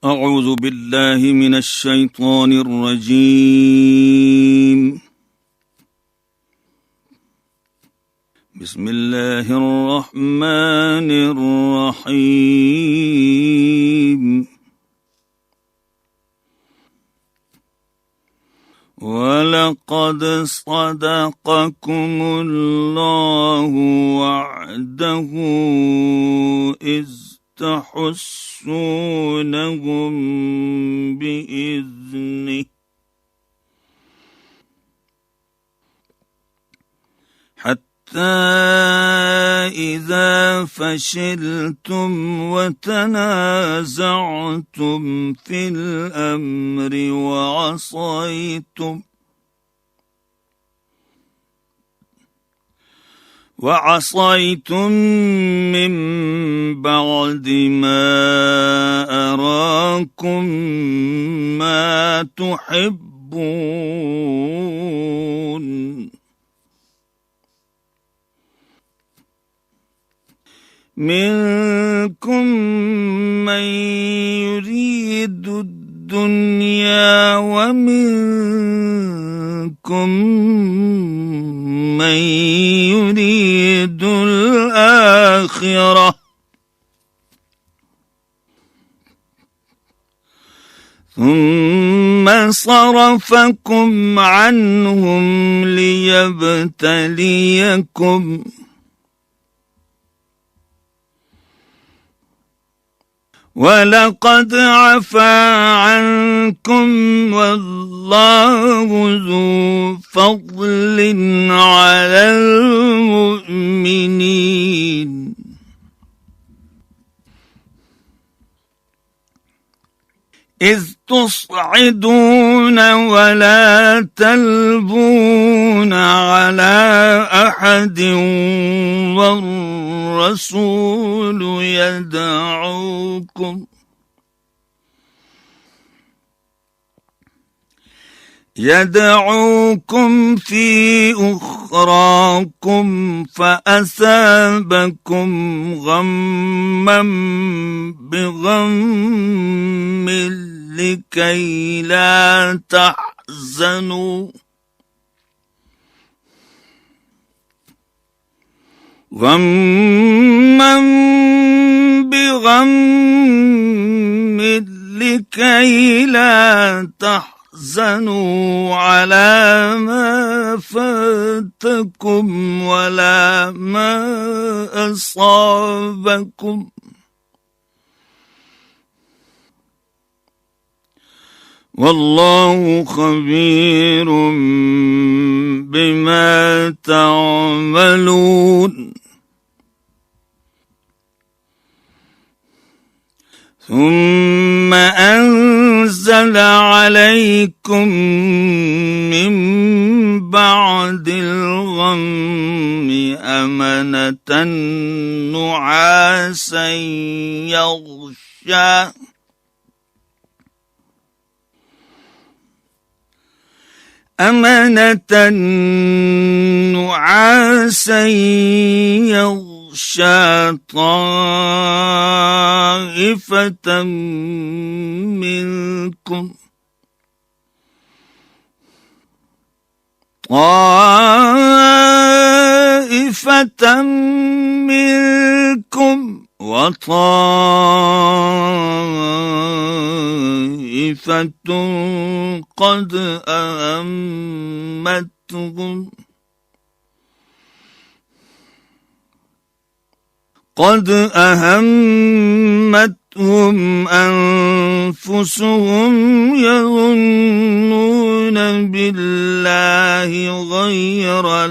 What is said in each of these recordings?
أعوذ بالله من الشيطان الرجيم. بسم الله الرحمن الرحيم. ولقد صدقكم الله وعده إذ تحسونهم بإذنه حتى إذا فشلتم وتنازعتم في الأمر وعصيتم من بعد ما أراكم ما تحبون منكم من يريد الدنيا ومنكم من يريد الآخرة ثم صرفكم عنهم ليبتليكم ولقد عفا عنكم والله ذو فضل على المؤمنين إذ تصعدون ولا تلبون على أحد والرسول يدعوكم في أخراكم فأثابكم غما بغم لكي لا تحزنوا غما بغم لكي لا تحزنوا على ما فاتكم ولا ما أصابكم والله خبير بما تعملون ثم أنزل عليكم من بعد الغم أمنة نعاسا يغشى طائفة منكم وطائفة قد أهمتهم أنفسهم يظنون بالله غير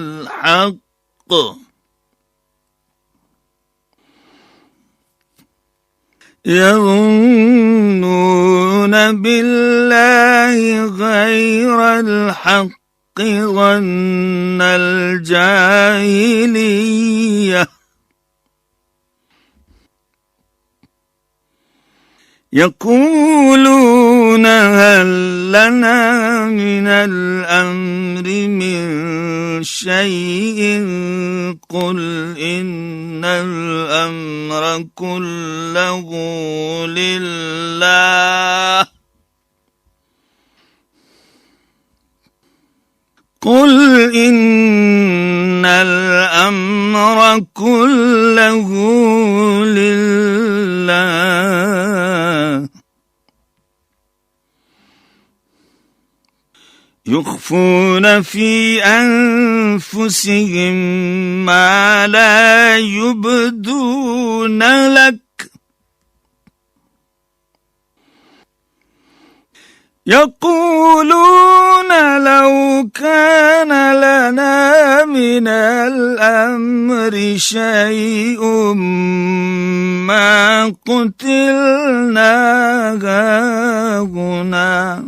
الحق ظن الجاهلية يقولون يقولون هل لنا من الأمر من شيء قل إن الأمر كله لله قل إن الأمر كله لله يخفون في أنفسهم ما لا يبدون لك يقولون لو كان لنا من الأمر شيء ما قتلنا هاهنا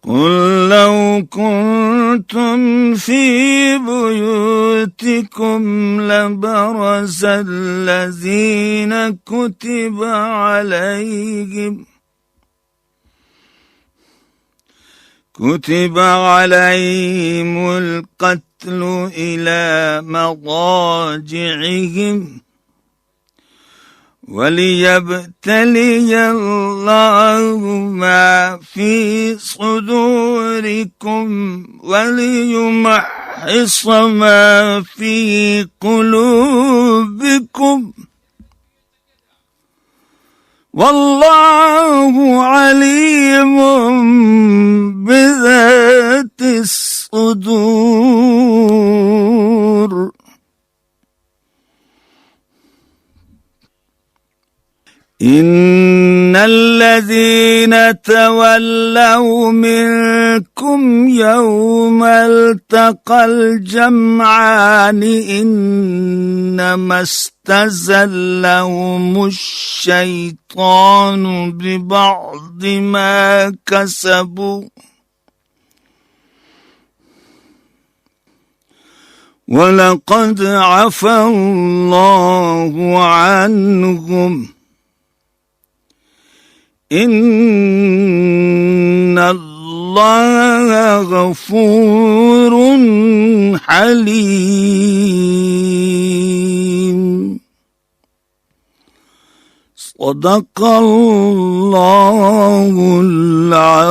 قل لو كنتم في بيوتكم لبرز الذين كتب عليهم القتل إلى مضاجعهم وليبتلي الله ما في صدوركم وليمحص ما في قلوبكم والله عليم بذات الصدور إن الذين تولوا منكم يوم التقى الجمعان إنما استزلهم الشيطان ببعض ما كسبوا ولقد عفا الله عنهم إن الله غفور حليم صدق الله العظيم।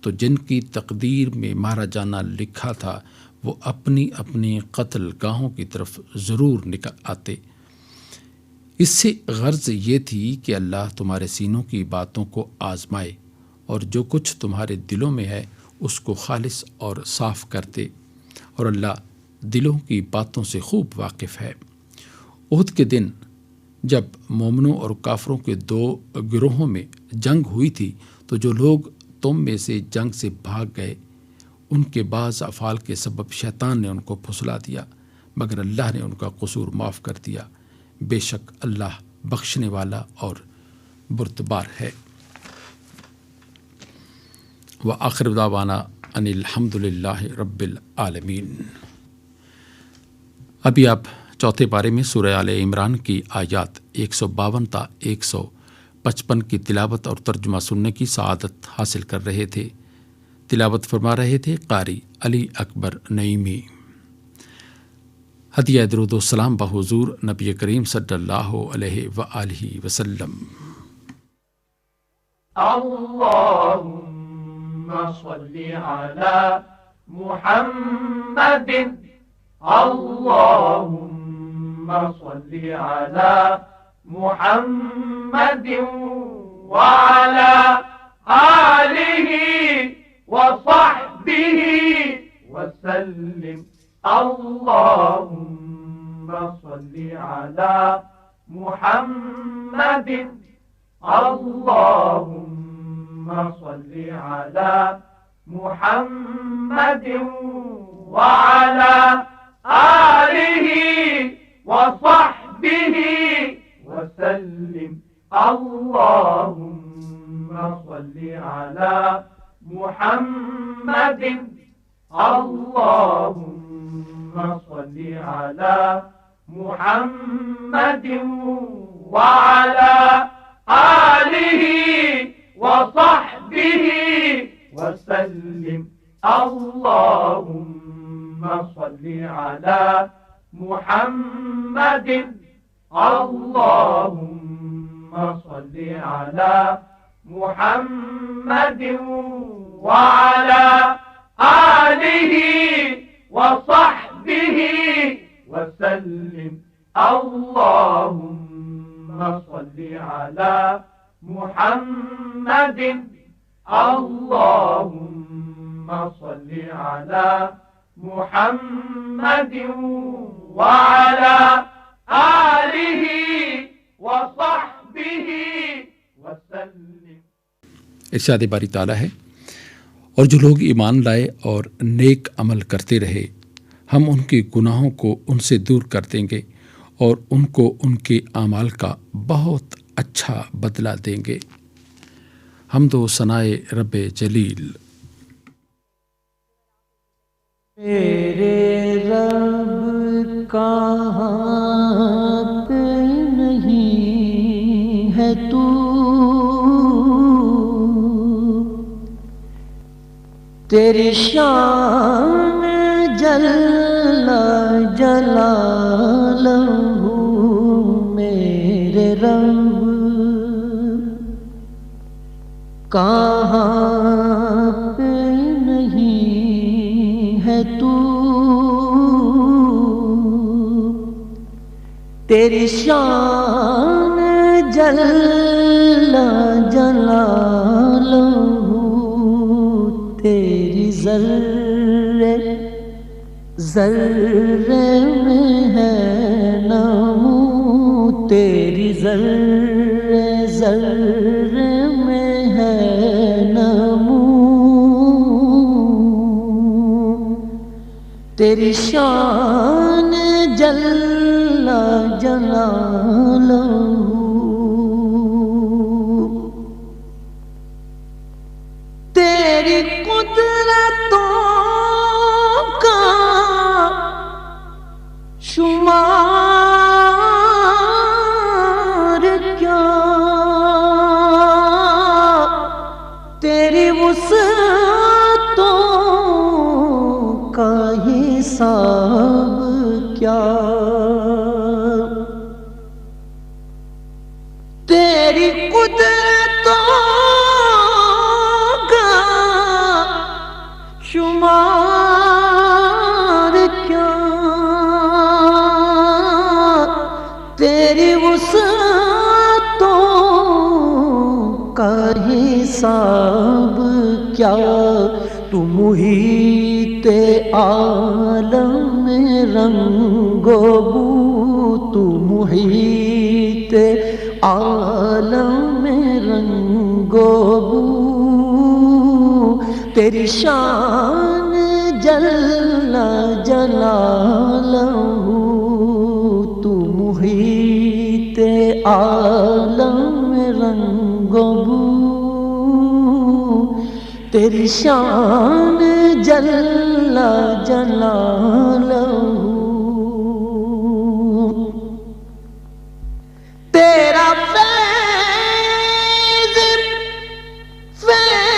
تو جن کی تقدیر میں مارا جانا لکھا تھا وہ اپنی اپنی قتل گاہوں کی طرف ضرور نکل آتے۔ اس سے غرض یہ تھی کہ اللہ تمہارے سینوں کی باتوں کو آزمائے اور جو کچھ تمہارے دلوں میں ہے اس کو خالص اور صاف کرتے، اور اللہ دلوں کی باتوں سے خوب واقف ہے۔ احد کے دن جب مومنوں اور کافروں کے دو گروہوں میں جنگ ہوئی تھی تو جو لوگ تم میں سے جنگ سے بھاگ گئے ان کے بعض افعال کے سبب شیطان نے ان کو پھسلا دیا، مگر اللہ نے ان کا قصور معاف کر دیا۔ بے شک اللہ بخشنے والا اور بردبار ہے۔ وآخر دعوانا ان الحمد للہ رب العالمین۔ ابھی آپ چوتھے پارے میں سورہ آل عمران کی آیات 152 تا 155 کی تلاوت اور ترجمہ سننے کی سعادت حاصل کر رہے تھے۔ تلاوت فرما رہے تھے قاری علی اکبر نعیمی۔ ہدیہ درود و سلام بحضور نبی کریم صلی اللہ علیہ وآلہ وسلم۔ اللهم صل على محمد اللهم صل على محمد وعلى آله وصحبه وسلم اللهم صل على محمد اللهم صل على محمد وعلى آله وصحبه وسلم اللهم صل على محمد اللهم صل على محمد وعلى آله وصحبه وسلم اللهم صل على محمد اللهم صل على محمد وعلى آله وصحبه وسلم اللهم صل على محمد اللهم صل على محمد وعلى آله وصحبه وسلم۔ ارشاد باری تعالیٰ ہے، اور جو لوگ ایمان لائے اور نیک عمل کرتے رہے ہم ان کے گناہوں کو ان سے دور کر دیں گے اور ان کو ان کے اعمال کا بہت اچھا بدلہ دیں گے۔ حمد و ثنائے رب جلیل۔ میرے رب کا ہاتھ نہیں ہے تو، تیری شان جل جلالہ میرے رب کہاں پہ نہیں ہے تو، تیری شان جل جلالہ تیری ذرے ذرے میں ہے نمو، تیری ذرے ذرے میں ہے نمو، تیری شان جل جلالہ تیری قدرتوں کا شمار کیا، تیری وسعتوں کا حساب کیا، تیری قدرتوں کا تو محیط عالم میں رنگ و بو، تو محیط عالم میں رنگ و بو، تیری شان جل جلالہ، تو محیط عالم میں رنگ و بو، تیری شان جل جلالہ، تیرا فیض فیض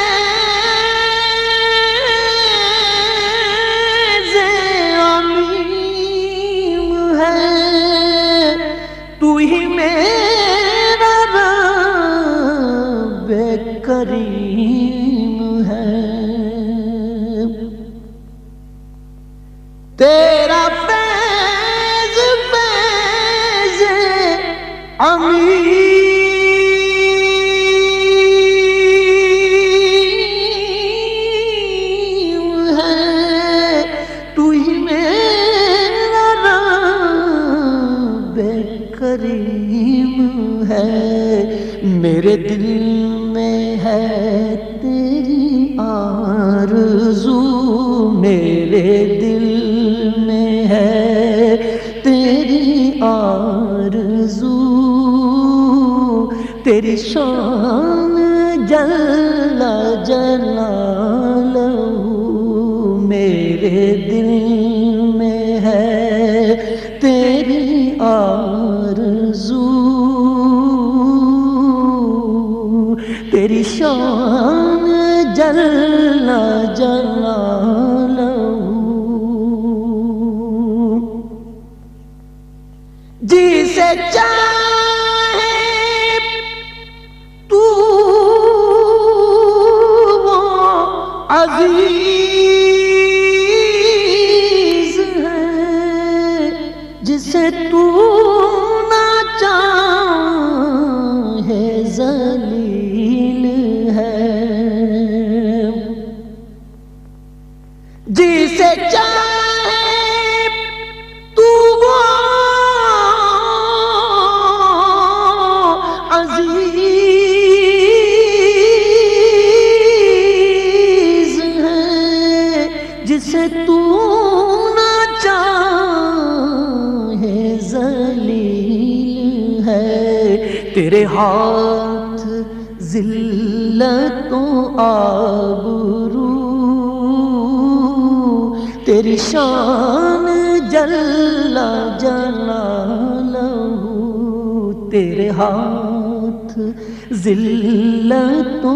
عمیم ہے، تو ہی میرا رب کریم ہے، تیرا فیض فیض عمیم ہے، تو ہی میرا رب کریم ہے، میرے دل میں ہے تیری آرزو، میرے دل میں ہے تیری آرزو، تیری شان جل جلالہ، میرے دل میں ہے تیری آرزو، تیری شان جل جلالہ، جسے چاہے تو وہ عزیز ہے، جسے تو نہ چاہے ذلیل ہے، جسے چاہے تو وہ عزیز ہے، جسے تو نہ چاہے ذلیل ہے، تیرے ہاتھ ذلت و آبرو، تیری شان جل جلالہ، تیرے ہاتھ ذلت و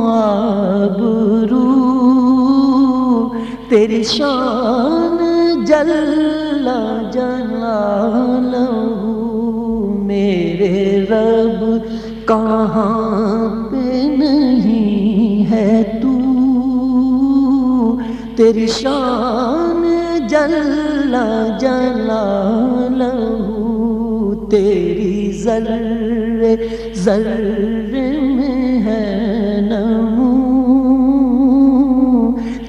آبرو، تیری شان جل جلالہ، میرے رب کہاں پہ نہیں ہے تو، تیری شان جل جلالہ، تیری ذرے ذرے میں ہے نمو،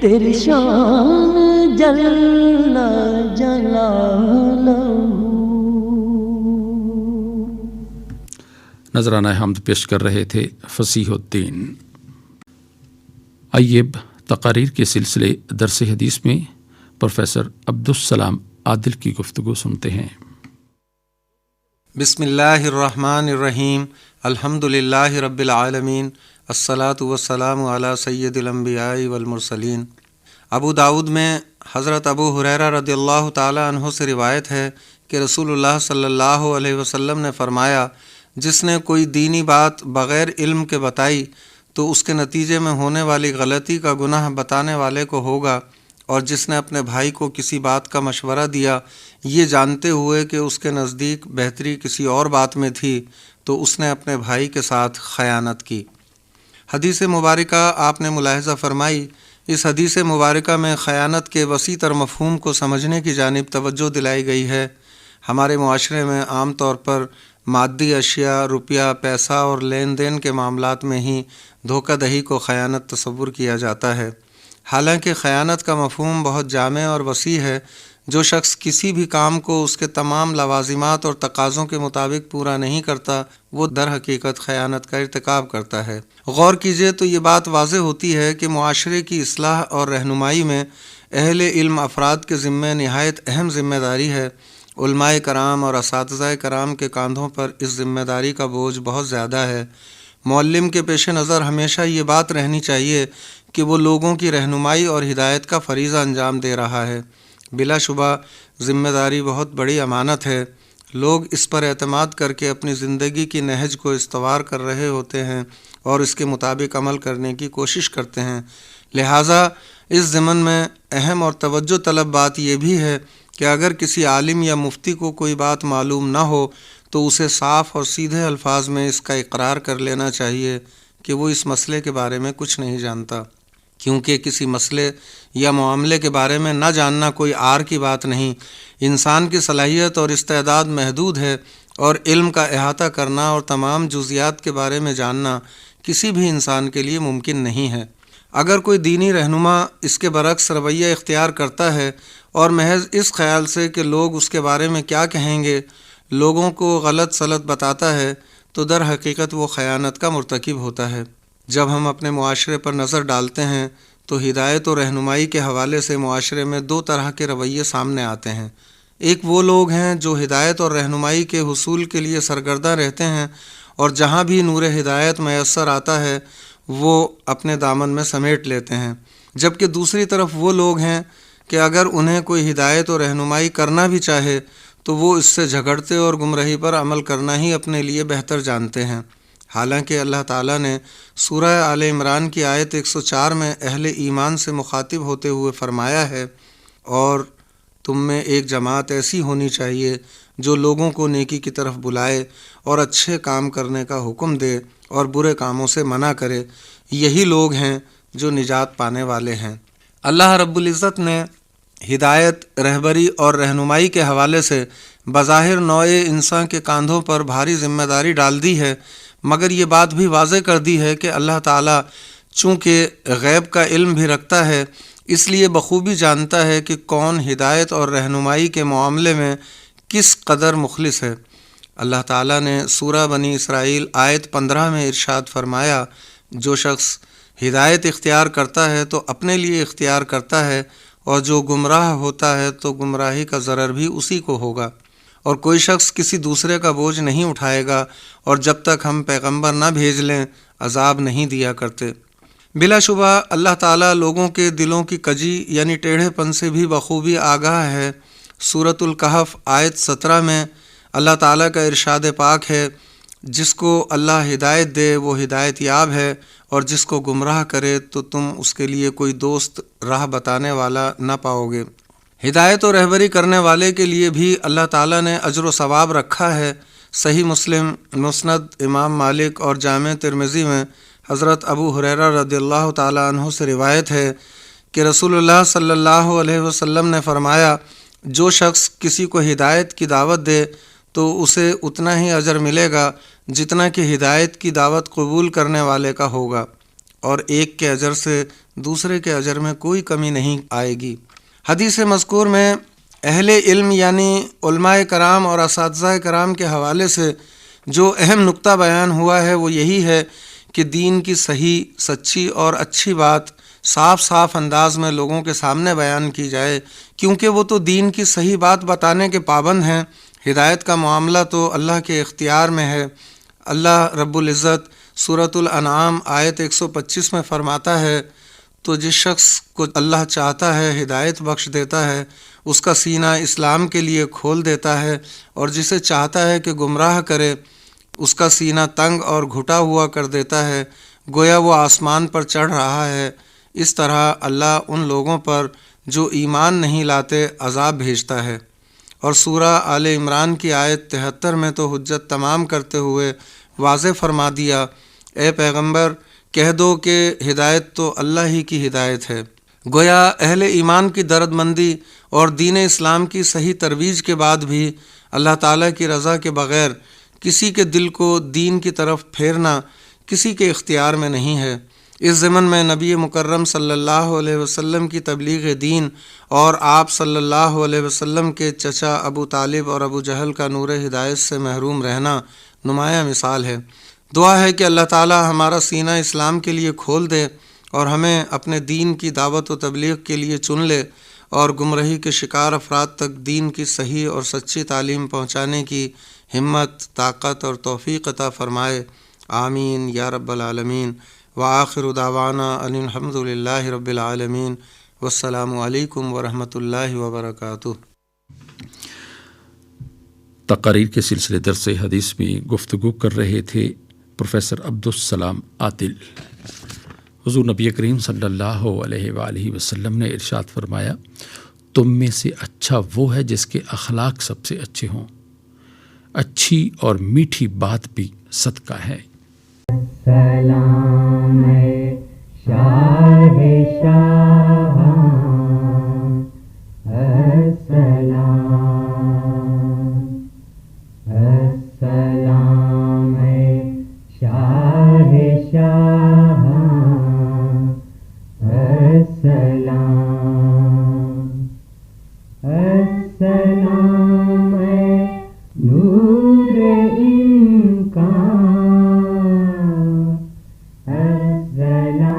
تیری شان جل جلالہ۔ نذرانہ حمد پیش کر رہے تھے فصیح الدین۔ آئیے تقاریر کے سلسلے درس حدیث میں پروفیسر عبدالسلام عادل کی گفتگو سنتے ہیں۔ بسم اللہ الرحمن الرحیم، الحمد للہ رب العالمین، الصلاۃ والسلام علی سید الانبیاء والمرسلین۔ ابو داؤد میں حضرت ابو ہریرہ رضی اللہ تعالی عنہ سے روایت ہے کہ رسول اللہ صلی اللہ علیہ وسلم نے فرمایا، جس نے کوئی دینی بات بغیر علم کے بتائی تو اس کے نتیجے میں ہونے والی غلطی کا گناہ بتانے والے کو ہوگا، اور جس نے اپنے بھائی کو کسی بات کا مشورہ دیا یہ جانتے ہوئے کہ اس کے نزدیک بہتری کسی اور بات میں تھی تو اس نے اپنے بھائی کے ساتھ خیانت کی۔ حدیث مبارکہ آپ نے ملاحظہ فرمائی، اس حدیث مبارکہ میں خیانت کے وسیع تر مفہوم کو سمجھنے کی جانب توجہ دلائی گئی ہے۔ ہمارے معاشرے میں عام طور پر مادی اشیاء، روپیہ، پیسہ اور لین دین کے معاملات میں ہی دھوکہ دہی کو خیانت تصور کیا جاتا ہے۔ حالانکہ خیانت کا مفہوم بہت جامع اور وسیع ہے۔ جو شخص کسی بھی کام کو اس کے تمام لوازمات اور تقاضوں کے مطابق پورا نہیں کرتا وہ در حقیقت خیانت کا ارتکاب کرتا ہے۔ غور کیجئے تو یہ بات واضح ہوتی ہے کہ معاشرے کی اصلاح اور رہنمائی میں اہل علم افراد کے ذمہ نہایت اہم ذمہ داری ہے۔ علماء کرام اور اساتذہ کرام کے کاندھوں پر اس ذمہ داری کا بوجھ بہت زیادہ ہے۔ معلم کے پیش نظر ہمیشہ یہ بات رہنی چاہیے کہ وہ لوگوں کی رہنمائی اور ہدایت کا فریضہ انجام دے رہا ہے۔ بلا شبہ ذمہ داری بہت بڑی امانت ہے۔ لوگ اس پر اعتماد کر کے اپنی زندگی کی نہج کو استوار کر رہے ہوتے ہیں اور اس کے مطابق عمل کرنے کی کوشش کرتے ہیں۔ لہٰذا اس ضمن میں اہم اور توجہ طلب بات یہ بھی ہے کہ اگر کسی عالم یا مفتی کو کوئی بات معلوم نہ ہو تو اسے صاف اور سیدھے الفاظ میں اس کا اقرار کر لینا چاہیے کہ وہ اس مسئلے کے بارے میں کچھ نہیں جانتا، کیونکہ کسی مسئلے یا معاملے کے بارے میں نہ جاننا کوئی عار کی بات نہیں۔ انسان کی صلاحیت اور استعداد محدود ہے اور علم کا احاطہ کرنا اور تمام جزیات کے بارے میں جاننا کسی بھی انسان کے لیے ممکن نہیں ہے۔ اگر کوئی دینی رہنما اس کے برعکس رویہ اختیار کرتا ہے اور محض اس خیال سے کہ لوگ اس کے بارے میں کیا کہیں گے لوگوں کو غلط سلط بتاتا ہے تو در حقیقت وہ خیانت کا مرتکب ہوتا ہے۔ جب ہم اپنے معاشرے پر نظر ڈالتے ہیں تو ہدایت و رہنمائی کے حوالے سے معاشرے میں دو طرح کے رویے سامنے آتے ہیں۔ ایک وہ لوگ ہیں جو ہدایت اور رہنمائی کے حصول کے لیے سرگرداں رہتے ہیں اور جہاں بھی نور ہدایت میسر آتا ہے وہ اپنے دامن میں سمیٹ لیتے ہیں، جبکہ دوسری طرف وہ لوگ ہیں کہ اگر انہیں کوئی ہدایت و رہنمائی کرنا بھی چاہے تو وہ اس سے جھگڑتے اور گمراہی پر عمل کرنا ہی اپنے لیے بہتر جانتے ہیں۔ حالانکہ اللہ تعالیٰ نے سورہ آل عمران کی آیت 104 میں اہل ایمان سے مخاطب ہوتے ہوئے فرمایا ہے، اور تم میں ایک جماعت ایسی ہونی چاہیے جو لوگوں کو نیکی کی طرف بلائے اور اچھے کام کرنے کا حکم دے اور برے کاموں سے منع کرے، یہی لوگ ہیں جو نجات پانے والے ہیں۔ اللہ رب العزت نے ہدایت، رہبری اور رہنمائی کے حوالے سے بظاہر نوع انسان کے کاندھوں پر بھاری ذمہ داری ڈال دی ہے، مگر یہ بات بھی واضح کر دی ہے کہ اللہ تعالیٰ چونکہ غیب کا علم بھی رکھتا ہے اس لیے بخوبی جانتا ہے کہ کون ہدایت اور رہنمائی کے معاملے میں کس قدر مخلص ہے۔ اللہ تعالیٰ نے سورہ بنی اسرائیل آیت 15 میں ارشاد فرمایا، جو شخص ہدایت اختیار کرتا ہے تو اپنے لیے اختیار کرتا ہے اور جو گمراہ ہوتا ہے تو گمراہی کا ضرر بھی اسی کو ہوگا، اور کوئی شخص کسی دوسرے کا بوجھ نہیں اٹھائے گا، اور جب تک ہم پیغمبر نہ بھیج لیں عذاب نہیں دیا کرتے۔ بلا شبہ اللہ تعالیٰ لوگوں کے دلوں کی کجی یعنی ٹیڑھے پن سے بھی بخوبی آگاہ ہے۔ سورۃ الکہف آیت 17 میں اللہ تعالیٰ کا ارشاد پاک ہے، جس کو اللہ ہدایت دے وہ ہدایت یاب ہے، اور جس کو گمراہ کرے تو تم اس کے لیے کوئی دوست راہ بتانے والا نہ پاؤ گے۔ ہدایت و رہبری کرنے والے کے لیے بھی اللہ تعالیٰ نے اجر و ثواب رکھا ہے۔ صحیح مسلم، مسند امام مالک اور جامع ترمذی میں حضرت ابو ہریرہ رضی اللہ تعالیٰ عنہ سے روایت ہے کہ رسول اللہ صلی اللہ علیہ وسلم نے فرمایا، جو شخص کسی کو ہدایت کی دعوت دے تو اسے اتنا ہی اجر ملے گا جتنا کہ ہدایت کی دعوت قبول کرنے والے کا ہوگا، اور ایک کے اجر سے دوسرے کے اجر میں کوئی کمی نہیں آئے گی۔ حدیث مذکور میں اہل علم یعنی علماء کرام اور اساتذہ کرام کے حوالے سے جو اہم نقطہ بیان ہوا ہے وہ یہی ہے کہ دین کی صحیح، سچی اور اچھی بات صاف انداز میں لوگوں کے سامنے بیان کی جائے، کیونکہ وہ تو دین کی صحیح بات بتانے کے پابند ہیں۔ ہدایت کا معاملہ تو اللہ کے اختیار میں ہے۔ اللہ رب العزت سورۃ الانعام آیت 125 میں فرماتا ہے، تو جس شخص کو اللہ چاہتا ہے ہدایت بخش دیتا ہے، اس کا سینہ اسلام کے لیے کھول دیتا ہے، اور جسے چاہتا ہے کہ گمراہ کرے اس کا سینہ تنگ اور گھٹا ہوا کر دیتا ہے، گویا وہ آسمان پر چڑھ رہا ہے۔ اس طرح اللہ ان لوگوں پر جو ایمان نہیں لاتے عذاب بھیجتا ہے۔ اور سورہ آل عمران کی آیت 73 میں تو حجت تمام کرتے ہوئے واضح فرما دیا، اے پیغمبر کہہ دو کہ ہدایت تو اللہ ہی کی ہدایت ہے۔ گویا اہل ایمان کی درد مندی اور دین اسلام کی صحیح ترویج کے بعد بھی اللہ تعالیٰ کی رضا کے بغیر کسی کے دل کو دین کی طرف پھیرنا کسی کے اختیار میں نہیں ہے۔ اس ضمن میں نبی مکرم صلی اللہ علیہ وسلم کی تبلیغ دین اور آپ صلی اللہ علیہ وسلم کے چچا ابو طالب اور ابو جہل کا نور ہدایت سے محروم رہنا نمایاں مثال ہے۔ دعا ہے کہ اللہ تعالی ہمارا سینہ اسلام کے لیے کھول دے اور ہمیں اپنے دین کی دعوت و تبلیغ کے لیے چن لے اور گمراہی کے شکار افراد تک دین کی صحیح اور سچی تعلیم پہنچانے کی ہمت، طاقت اور توفیق عطا فرمائے، آمین یا رب العالمین۔ وآخر دعوانا ان الحمد للہ رب العالمین، والسلام علیکم ورحمۃ اللہ وبرکاتہ۔ تقاریر کے سلسلے درس حدیث میں گفتگو کر رہے تھے پروفیسر عبدالسلام عادل۔ حضور نبی کریم صلی اللہ علیہ وآلہ وسلم نے ارشاد فرمایا، تم میں سے اچھا وہ ہے جس کے اخلاق سب سے اچھے ہوں، اچھی اور میٹھی بات بھی صدقہ ہے۔ سلام شاہ شاہ السلام، السلام شاہ شاہ السلام، السلام نور امکان، السلام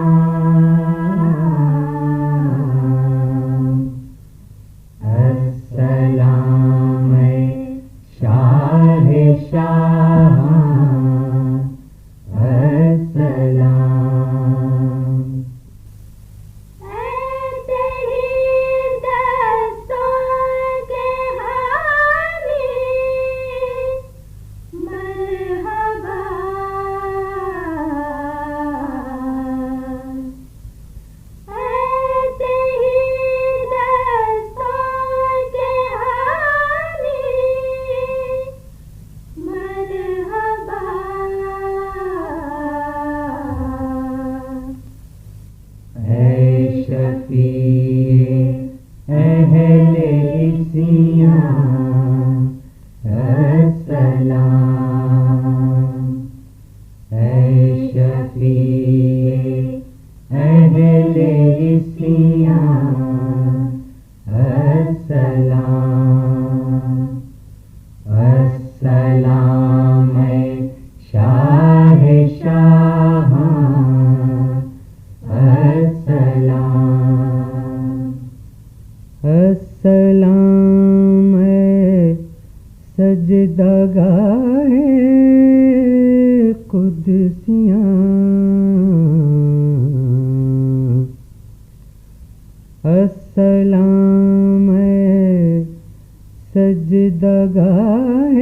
سجدگاہ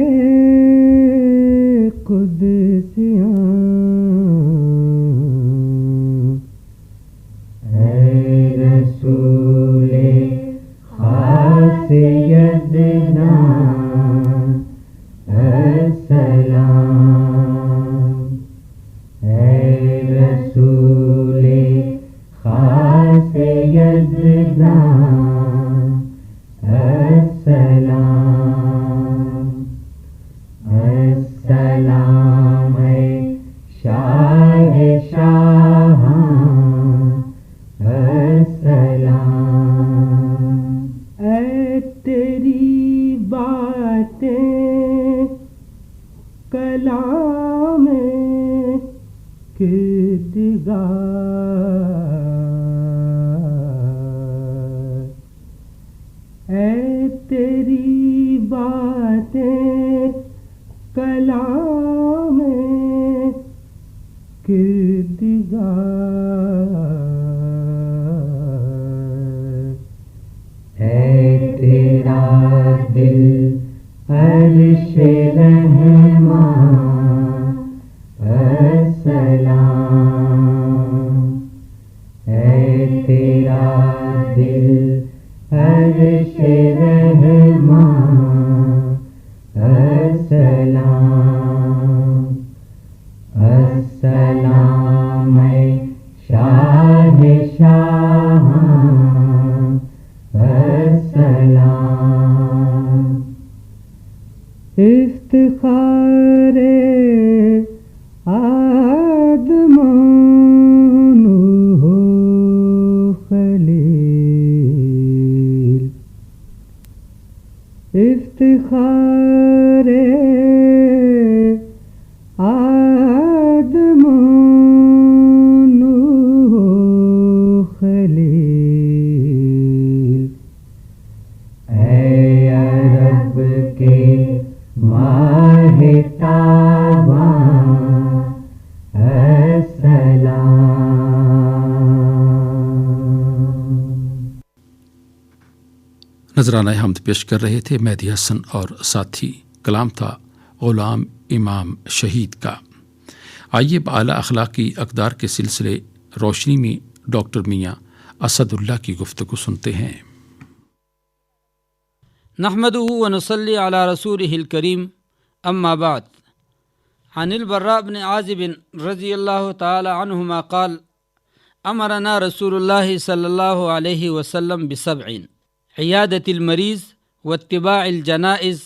قدسیاں، اے رسول خاص یزدان السلام، اے رسول خاص یزدان السلام، السلام شاہ شاہاں السلام، اے تیری باتیں کلام کردگار، اے تیری باتیں کلام کردگار، اے تیرا دل عرش رحمان السلام، اے تیرا دل عرش رحمان السلام، السلام شاہ شاہاں السلام، افتخار آدمان و افتخار آدم و نوح خلیل، اے عرب کے ماہ تاباں السلام۔ نذرانہ حمد پیش کر رہے تھے مہدی حسن اور ساتھی، کلام تھا غلام امام شہید کا۔ آئیے اعلیٰ اخلاقی اقدار کے سلسلے روشنی میں ڈاکٹر میاں اسد اللہ کی گفتگو سنتے ہیں۔ نحمده ونصلي على رسوله الكريم، اما بعد، عن البراء بن عازب رضی اللہ تعالی عنہما قال امرنا رسول اللہ صلی اللہ علیہ وسلم بسبع: عیادة المریض واتباع الجنائز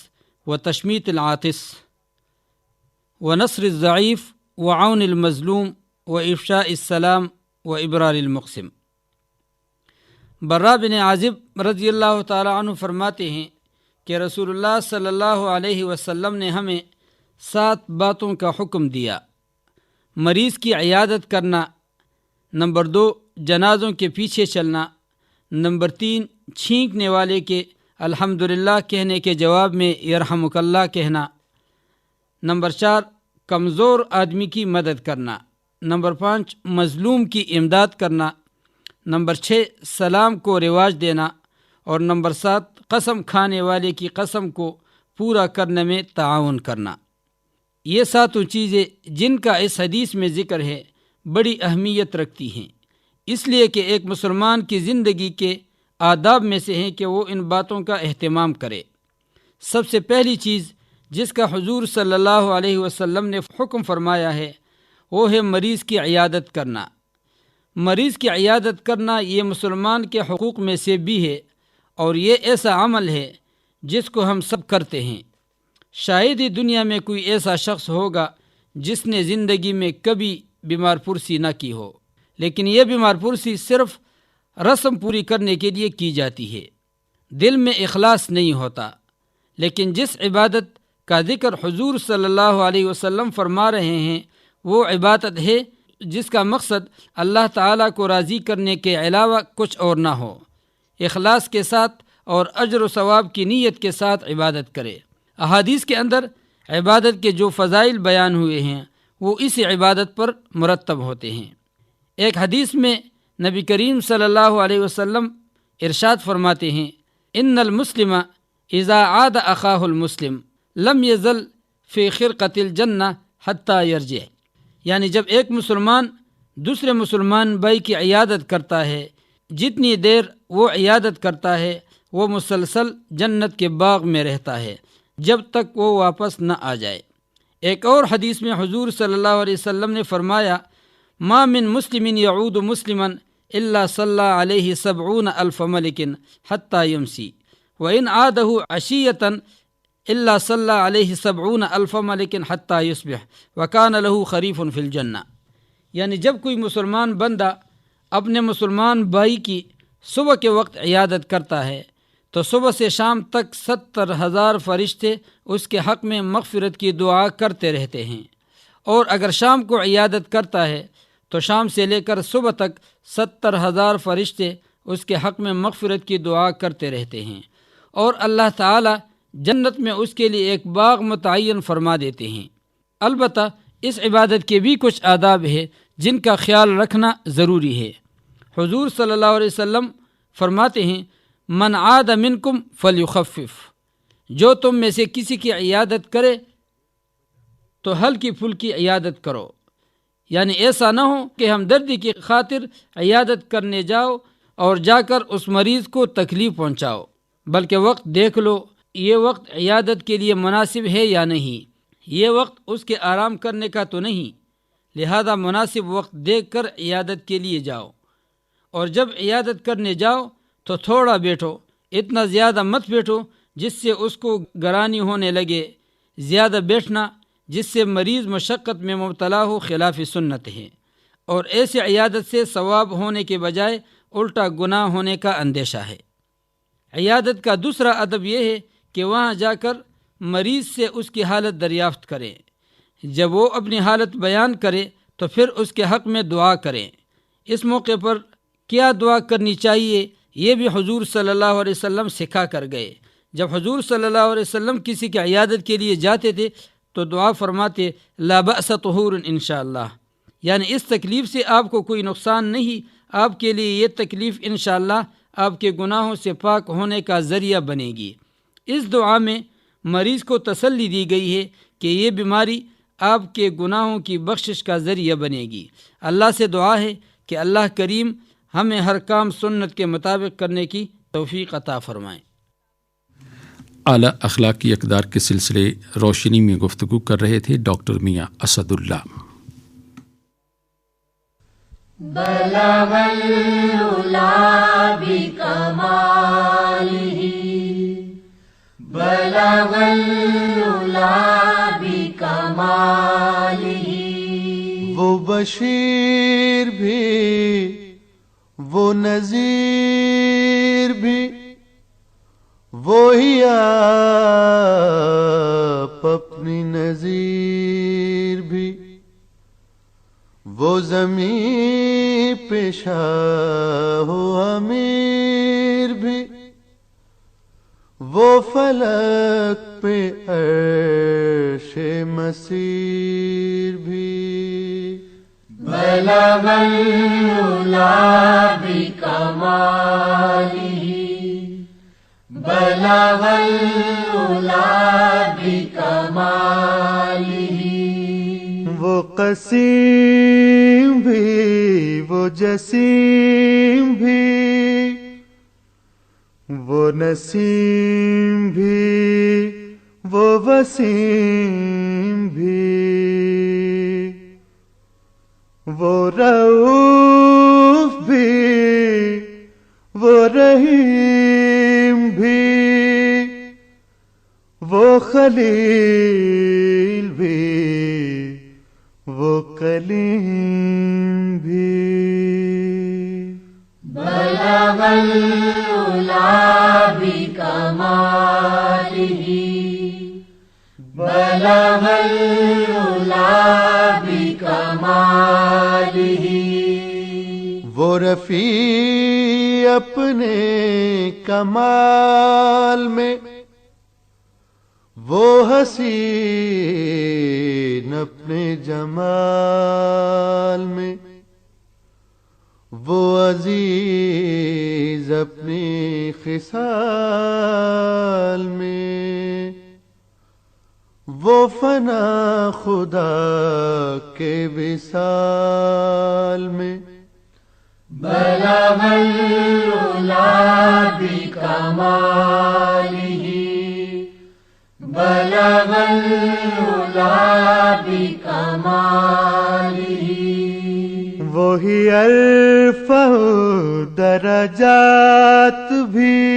وتشمیت العاطس ونصر الضعیف وعون المظلوم وافشاء السلام وابرار المقسم۔ براء بن عازب رضی اللہ تعالی عنہ فرماتے ہیں کہ رسول اللہ صلی اللہ علیہ وسلم نے ہمیں 7 باتوں کا حکم دیا: مریض کی عیادت کرنا، نمبر 2 جنازوں کے پیچھے چلنا، نمبر 3 چھینکنے والے کے الحمدللہ کہنے کے جواب میں یرحمک اللہ کہنا، نمبر 4 کمزور آدمی کی مدد کرنا، نمبر 5 مظلوم کی امداد کرنا، نمبر 6 سلام کو رواج دینا، اور نمبر 7 قسم کھانے والے کی قسم کو پورا کرنے میں تعاون کرنا۔ یہ 7 چیزیں جن کا اس حدیث میں ذکر ہے بڑی اہمیت رکھتی ہیں، اس لیے کہ ایک مسلمان کی زندگی کے آداب میں سے ہیں کہ وہ ان باتوں کا اہتمام کرے۔ سب سے پہلی چیز جس کا حضور صلی اللہ علیہ وسلم نے حکم فرمایا ہے وہ ہے مریض کی عیادت کرنا۔ مریض کی عیادت کرنا یہ مسلمان کے حقوق میں سے بھی ہے، اور یہ ایسا عمل ہے جس کو ہم سب کرتے ہیں۔ شاید ہی دنیا میں کوئی ایسا شخص ہوگا جس نے زندگی میں کبھی بیمار پرسی نہ کی ہو، لیکن یہ بیمار پرسی صرف رسم پوری کرنے کے لیے کی جاتی ہے، دل میں اخلاص نہیں ہوتا۔ لیکن جس عبادت کا ذکر حضور صلی اللہ علیہ وسلم فرما رہے ہیں وہ عبادت ہے جس کا مقصد اللہ تعالیٰ کو راضی کرنے کے علاوہ کچھ اور نہ ہو، اخلاص کے ساتھ اور اجر و ثواب کی نیت کے ساتھ عبادت کرے۔ احادیث کے اندر عبادت کے جو فضائل بیان ہوئے ہیں وہ اسی عبادت پر مرتب ہوتے ہیں۔ ایک حدیث میں نبی کریم صلی اللہ علیہ وسلم ارشاد فرماتے ہیں: ان المسلم اذا عاد اخاہ المسلم لم یزل فی خرقۃ الجنہ حتی یرجع، یعنی جب ایک مسلمان دوسرے مسلمان بھائی کی عیادت کرتا ہے، جتنی دیر وہ عیادت کرتا ہے وہ مسلسل جنت کے باغ میں رہتا ہے جب تک وہ واپس نہ آ جائے۔ ایک اور حدیث میں حضور صلی اللہ علیہ وسلم نے فرمایا: ما من مسلم یعود مسلما الا صلی علیہ 70,000 ملک حتی یمسی وان عادہ عشیۃ الا صلی علیہ 70,000 ملک حتی یصبح وکان لہ خریف فی الجنہ، یعنی جب کوئی مسلمان بندہ اپنے مسلمان بھائی کی صبح کے وقت عیادت کرتا ہے تو صبح سے شام تک 70,000 فرشتے اس کے حق میں مغفرت کی دعا کرتے رہتے ہیں، اور اگر شام کو عیادت کرتا ہے تو شام سے لے کر صبح تک 70,000 فرشتے اس کے حق میں مغفرت کی دعا کرتے رہتے ہیں، اور اللہ تعالی جنت میں اس کے لیے ایک باغ متعین فرما دیتے ہیں۔ البتہ اس عبادت کے بھی کچھ آداب ہیں جن کا خیال رکھنا ضروری ہے۔ حضور صلی اللہ علیہ وسلم فرماتے ہیں: من عاد منکم فلیخفف، جو تم میں سے کسی کی عیادت کرے تو ہلکی پھلکی عیادت کرو، یعنی ایسا نہ ہو کہ ہمدردی کی خاطر عیادت کرنے جاؤ اور جا کر اس مریض کو تکلیف پہنچاؤ، بلکہ وقت دیکھ لو یہ وقت عیادت کے لیے مناسب ہے یا نہیں، یہ وقت اس کے آرام کرنے کا تو نہیں، لہذا مناسب وقت دیکھ کر عیادت کے لیے جاؤ، اور جب عیادت کرنے جاؤ تو تھوڑا بیٹھو، اتنا زیادہ مت بیٹھو جس سے اس کو گرانی ہونے لگے، زیادہ بیٹھنا جس سے مریض مشقت میں مبتلا ہو خلاف سنت ہے، اور ایسے عیادت سے ثواب ہونے کے بجائے الٹا گناہ ہونے کا اندیشہ ہے۔ عیادت کا دوسرا ادب یہ ہے کہ وہاں جا کر مریض سے اس کی حالت دریافت کریں۔ جب وہ اپنی حالت بیان کرے تو پھر اس کے حق میں دعا کریں۔ اس موقع پر کیا دعا کرنی چاہیے یہ بھی حضور صلی اللہ علیہ وسلم سکھا کر گئے۔ جب حضور صلی اللہ علیہ وسلم کسی کی عیادت کے لیے جاتے تھے تو دعا فرماتے لا بأس طہور انشاءاللہ، یعنی اس تکلیف سے آپ کو کوئی نقصان نہیں، آپ کے لیے یہ تکلیف انشاءاللہ آپ کے گناہوں سے پاک ہونے کا ذریعہ بنے گی۔ اس دعا میں مریض کو تسلی دی گئی ہے کہ یہ بیماری آپ کے گناہوں کی بخشش کا ذریعہ بنے گی۔ اللہ سے دعا ہے کہ اللہ کریم ہمیں ہر کام سنت کے مطابق کرنے کی توفیق عطا فرمائے۔ اعلیٰ اخلاقی اقدار کے سلسلے روشنی میں گفتگو کر رہے تھے ڈاکٹر میاں اسد اللہ۔ بلغ العلا بکمالہ، بلغ العلا بکمالہ، وہ بشیر بھی وہ نذیر بھی وہی آپ اپنی نذیر بھی، وہ زمین پہ شاہ و امیر بھی، وہ فلک پہ عرش مسیر بھی۔ بلغ العلا بکمالہ، بلغ العلا بکمالہ، وہ قسیم بھی وہ جسیم بھی، وہ نسیم بھی وہ وسیم بھی، وہ رؤوف بھی وہ رحیم بھی، وہ خلیل بھی وہ کلیم بھی۔ بلغ العلا بکمالہ، بلغ العلا بکمالہ، وہ رفیع اپنے کمال میں، وہ حسین اپنے جمال میں، وہ عزیز اپنی خصال میں، وہ فنا خدا کے وصال میں۔ بلغ العلا بکمالہ، بلغ العلا بکمالہ، وہی ارفع درجات بھی،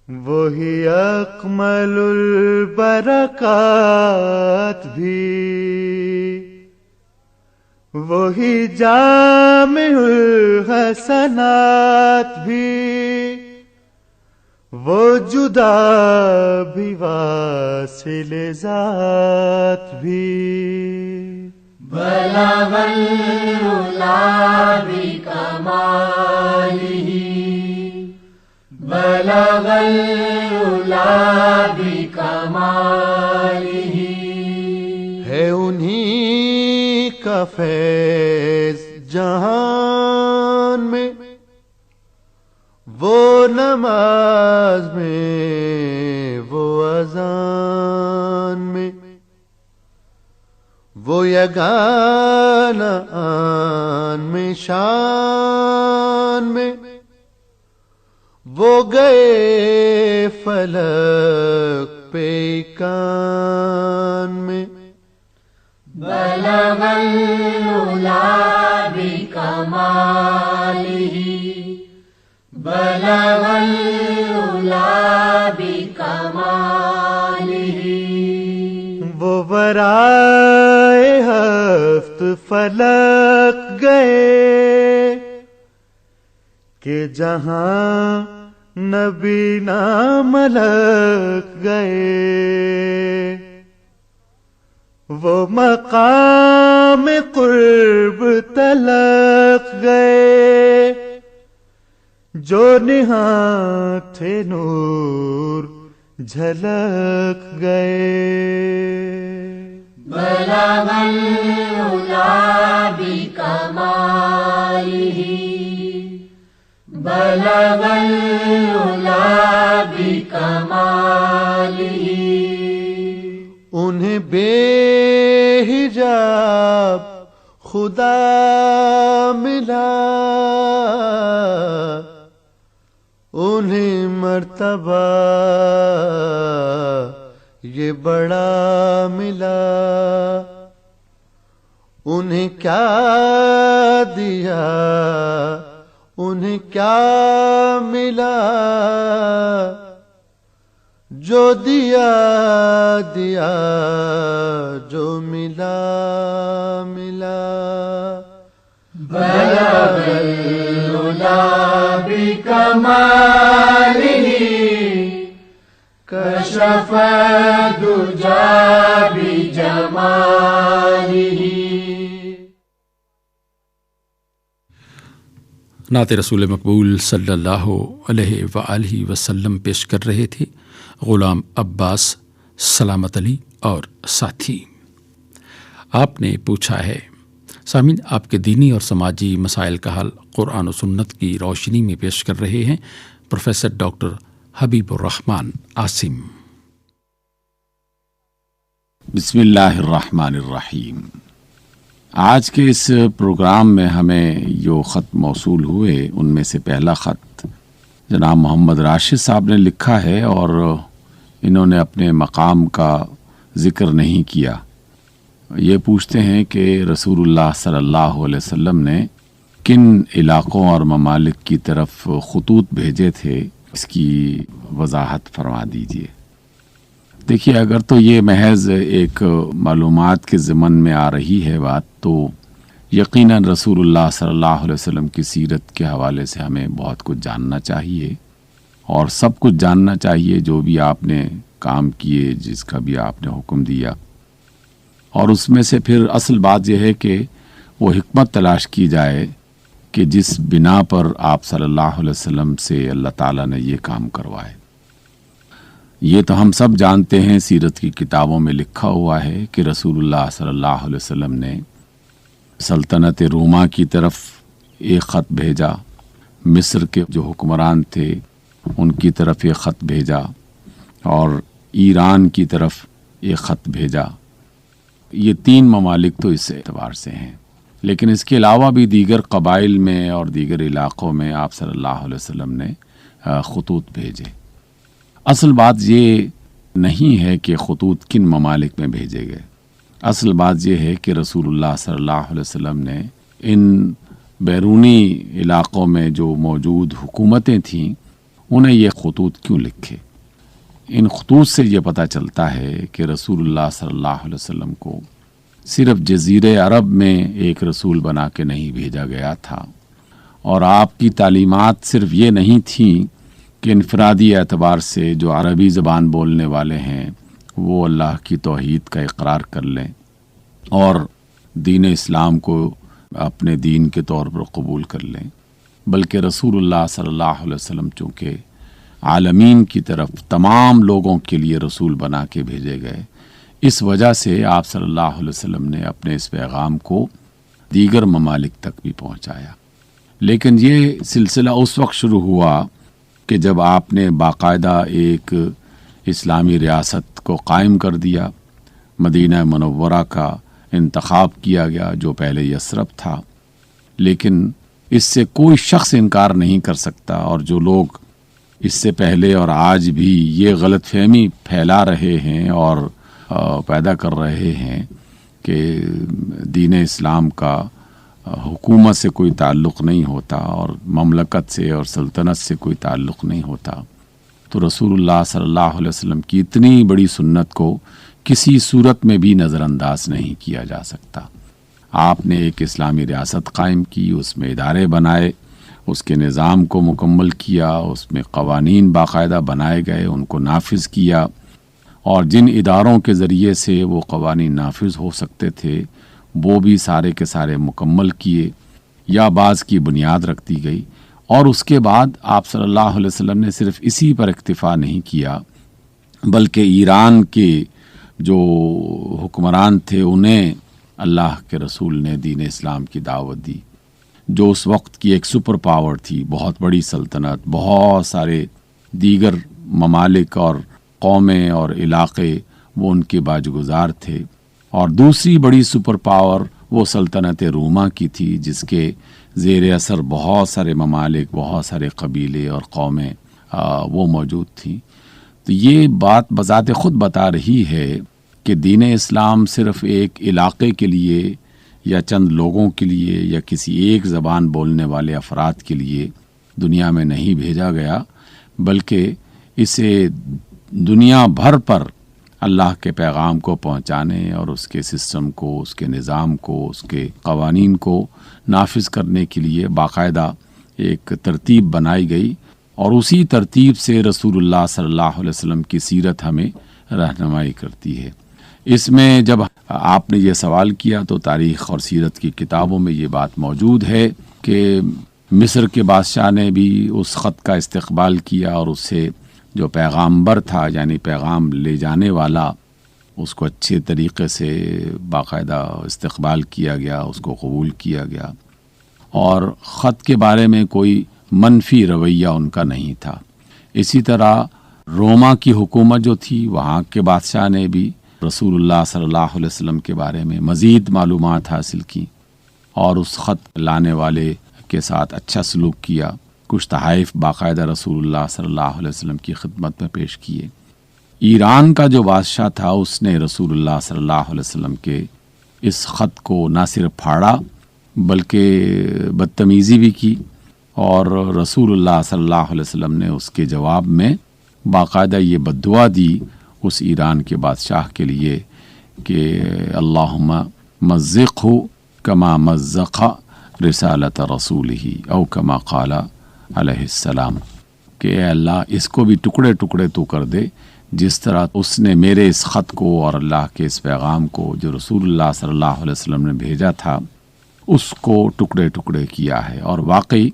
وہی اکمل البرکات بھی، وہی جامع الحسنات بھی، وہ جدا بھی واصل ذات بھی۔ بلغ العلا بکمالہ، بلغ العلا بکمالہ، ہے انہی کا فیض جہان میں، وہ نماز میں وہ اذان میں، وہ یگانہ آن میں شان میں، وہ گئے فلک پہ کان میں۔ بلغ العلا بکمالہ، بلغ العلا بکمالہ، وہ برائے ہفت فلک گئے کہ جہاں نبی نہ ملک گئے، وہ مقام قرب تلک گئے، جو نہاں تھے نور جھلک گئے۔ بلغ العلا بکمالہ، بلغ العلا بکمالہ، انہیں بے حجاب خدا ملا، انہیں مرتبہ یہ بڑا ملا، انہیں کیا دیا، انہیں کیا ملا، جو دیا دیا، جو ملا ملا۔ بلغ العلا بکمالہ، کشف الدجا بجمالہ۔ نعت رسول مقبول صلی اللہ علیہ وآلہ وسلم پیش کر رہے تھے غلام عباس سلامت علی اور ساتھی۔ آپ نے پوچھا ہے، سامعین آپ کے دینی اور سماجی مسائل کا حل قرآن و سنت کی روشنی میں پیش کر رہے ہیں پروفیسر ڈاکٹر حبیب الرحمن عاصم۔ بسم اللہ الرحمن الرحیم۔ آج کے اس پروگرام میں ہمیں جو خط موصول ہوئے ان میں سے پہلا خط جناب محمد راشد صاحب نے لکھا ہے، اور انہوں نے اپنے مقام کا ذکر نہیں کیا۔ یہ پوچھتے ہیں کہ رسول اللہ صلی اللہ علیہ وسلم نے کن علاقوں اور ممالک کی طرف خطوط بھیجے تھے، اس کی وضاحت فرما دیجیے۔ دیکھیے، اگر تو یہ محض ایک معلومات کے ضمن میں آ رہی ہے بات، تو یقیناً رسول اللہ صلی اللہ علیہ وسلم کی سیرت کے حوالے سے ہمیں بہت کچھ جاننا چاہیے، اور سب کچھ جاننا چاہیے جو بھی آپ نے کام کیے، جس کا بھی آپ نے حکم دیا، اور اس میں سے پھر اصل بات یہ ہے کہ وہ حکمت تلاش کی جائے کہ جس بنا پر آپ صلی اللہ علیہ وسلم سے اللہ تعالیٰ نے یہ کام کروائے۔ یہ تو ہم سب جانتے ہیں، سیرت کی کتابوں میں لکھا ہوا ہے کہ رسول اللہ صلی اللہ علیہ وسلم نے سلطنت روما کی طرف ایک خط بھیجا، مصر کے جو حکمران تھے ان کی طرف ایک خط بھیجا، اور ایران کی طرف ایک خط بھیجا۔ یہ 3 ممالک تو اس اعتبار سے ہیں، لیکن اس کے علاوہ بھی دیگر قبائل میں اور دیگر علاقوں میں آپ صلی اللہ علیہ وسلم نے خطوط بھیجے۔ اصل بات یہ نہیں ہے کہ خطوط کن ممالک میں بھیجے گئے، اصل بات یہ ہے کہ رسول اللہ صلی اللہ علیہ وسلم نے ان بیرونی علاقوں میں جو موجود حکومتیں تھیں انہیں یہ خطوط کیوں لکھے۔ ان خطوط سے یہ پتہ چلتا ہے کہ رسول اللہ صلی اللہ علیہ وسلم کو صرف جزیرے عرب میں ایک رسول بنا کے نہیں بھیجا گیا تھا، اور آپ کی تعلیمات صرف یہ نہیں تھیں کہ انفرادی اعتبار سے جو عربی زبان بولنے والے ہیں وہ اللہ کی توحید کا اقرار کر لیں اور دین اسلام کو اپنے دین کے طور پر قبول کر لیں، بلکہ رسول اللہ صلی اللہ علیہ وسلم چونکہ عالمین کی طرف تمام لوگوں کے لیے رسول بنا کے بھیجے گئے، اس وجہ سے آپ صلی اللہ علیہ وسلم نے اپنے اس پیغام کو دیگر ممالک تک بھی پہنچایا۔ لیکن یہ سلسلہ اس وقت شروع ہوا کہ جب آپ نے باقاعدہ ایک اسلامی ریاست کو قائم کر دیا، مدینہ منورہ کا انتخاب کیا گیا جو پہلے یثرب تھا، لیکن اس سے کوئی شخص انکار نہیں کر سکتا، اور جو لوگ اس سے پہلے اور آج بھی یہ غلط فہمی پھیلا رہے ہیں اور پیدا کر رہے ہیں کہ دین اسلام کا حکومت سے کوئی تعلق نہیں ہوتا اور مملکت سے اور سلطنت سے کوئی تعلق نہیں ہوتا، تو رسول اللہ صلی اللہ علیہ وسلم کی اتنی بڑی سنت کو کسی صورت میں بھی نظر انداز نہیں کیا جا سکتا۔ آپ نے ایک اسلامی ریاست قائم کی، اس میں ادارے بنائے، اس کے نظام کو مکمل کیا، اس میں قوانین باقاعدہ بنائے گئے، ان کو نافذ کیا، اور جن اداروں کے ذریعے سے وہ قوانین نافذ ہو سکتے تھے وہ بھی سارے کے سارے مکمل کیے یا بعض کی بنیاد رکھ دی گئی۔ اور اس کے بعد آپ صلی اللہ علیہ وسلم نے صرف اسی پر اکتفا نہیں کیا، بلکہ ایران کے جو حکمران تھے انہیں اللہ کے رسول نے دین اسلام کی دعوت دی، جو اس وقت کی ایک سپر پاور تھی، بہت بڑی سلطنت، بہت سارے دیگر ممالک اور قومیں اور علاقے وہ ان کے باجگزار تھے۔ اور دوسری بڑی سپر پاور وہ سلطنت روما کی تھی، جس کے زیر اثر بہت سارے ممالک، بہت سارے قبیلے اور قومیں وہ موجود تھیں۔ تو یہ بات بذات خود بتا رہی ہے کہ دین اسلام صرف ایک علاقے کے لیے یا چند لوگوں کے لیے یا کسی ایک زبان بولنے والے افراد کے لیے دنیا میں نہیں بھیجا گیا، بلکہ اسے دنیا بھر پر اللہ کے پیغام کو پہنچانے اور اس کے سسٹم کو، اس کے نظام کو، اس کے قوانین کو نافذ کرنے کے لیے باقاعدہ ایک ترتیب بنائی گئی، اور اسی ترتیب سے رسول اللہ صلی اللہ علیہ وسلم کی سیرت ہمیں رہنمائی کرتی ہے۔ اس میں جب آپ نے یہ سوال کیا تو تاریخ اور سیرت کی کتابوں میں یہ بات موجود ہے کہ مصر کے بادشاہ نے بھی اس خط کا استقبال کیا، اور اس سے جو پیغامبر تھا یعنی پیغام لے جانے والا، اس کو اچھے طریقے سے باقاعدہ استقبال کیا گیا، اس کو قبول کیا گیا، اور خط کے بارے میں کوئی منفی رویہ ان کا نہیں تھا۔ اسی طرح روما کی حکومت جو تھی، وہاں کے بادشاہ نے بھی رسول اللہ صلی اللہ علیہ وسلم کے بارے میں مزید معلومات حاصل کی اور اس خط لانے والے کے ساتھ اچھا سلوک کیا، کچھ تحائف باقاعدہ رسول اللہ صلی اللہ علیہ وسلم کی خدمت میں پیش کیے۔ ایران کا جو بادشاہ تھا اس نے رسول اللہ صلی اللہ علیہ وسلم کے اس خط کو نہ صرف پھاڑا بلکہ بدتمیزی بھی کی، اور رسول اللہ صلی اللہ علیہ وسلم نے اس کے جواب میں باقاعدہ یہ بددعا دی اس ایران کے بادشاہ کے لیے کہ اللہم مزقہ کما مزق رسالت رسولہ او کما قال علیہ السلام، کہ اے اللہ اس کو بھی ٹکڑے ٹکڑے تو کر دے، جس طرح اس نے میرے اس خط کو اور اللہ کے اس پیغام کو جو رسول اللہ صلی اللہ علیہ وسلم نے بھیجا تھا اس کو ٹکڑے ٹکڑے کیا ہے۔ اور واقعی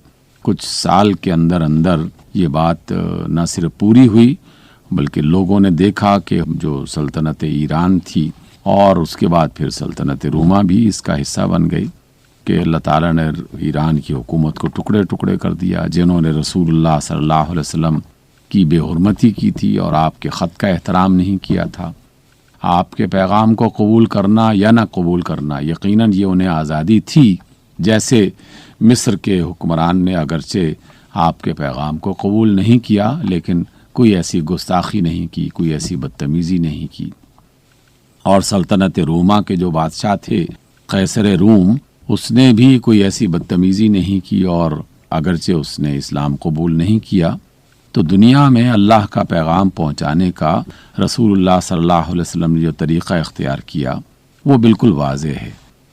کچھ سال کے اندر اندر یہ بات نہ صرف پوری ہوئی بلکہ لوگوں نے دیکھا کہ جو سلطنت ایران تھی اور اس کے بعد پھر سلطنت روما بھی اس کا حصہ بن گئی، کہ اللہ تعالیٰ نے ایران کی حکومت کو ٹکڑے ٹکڑے کر دیا، جنہوں نے رسول اللہ صلی اللہ علیہ وسلم کی بے حرمتی کی تھی اور آپ کے خط کا احترام نہیں کیا تھا۔ آپ کے پیغام کو قبول کرنا یا نہ قبول کرنا، یقیناً یہ انہیں آزادی تھی، جیسے مصر کے حکمران نے اگرچہ آپ کے پیغام کو قبول نہیں کیا لیکن کوئی ایسی گستاخی نہیں کی، کوئی ایسی بدتمیزی نہیں کی۔ اور سلطنت روما کے جو بادشاہ تھے قیصر روم، اس نے بھی کوئی ایسی بدتمیزی نہیں کی، اور اگرچہ اس نے اسلام قبول نہیں کیا، تو دنیا میں اللہ کا پیغام پہنچانے کا رسول اللہ صلی اللہ علیہ وسلم نے جو طریقہ اختیار کیا وہ بالکل واضح ہے۔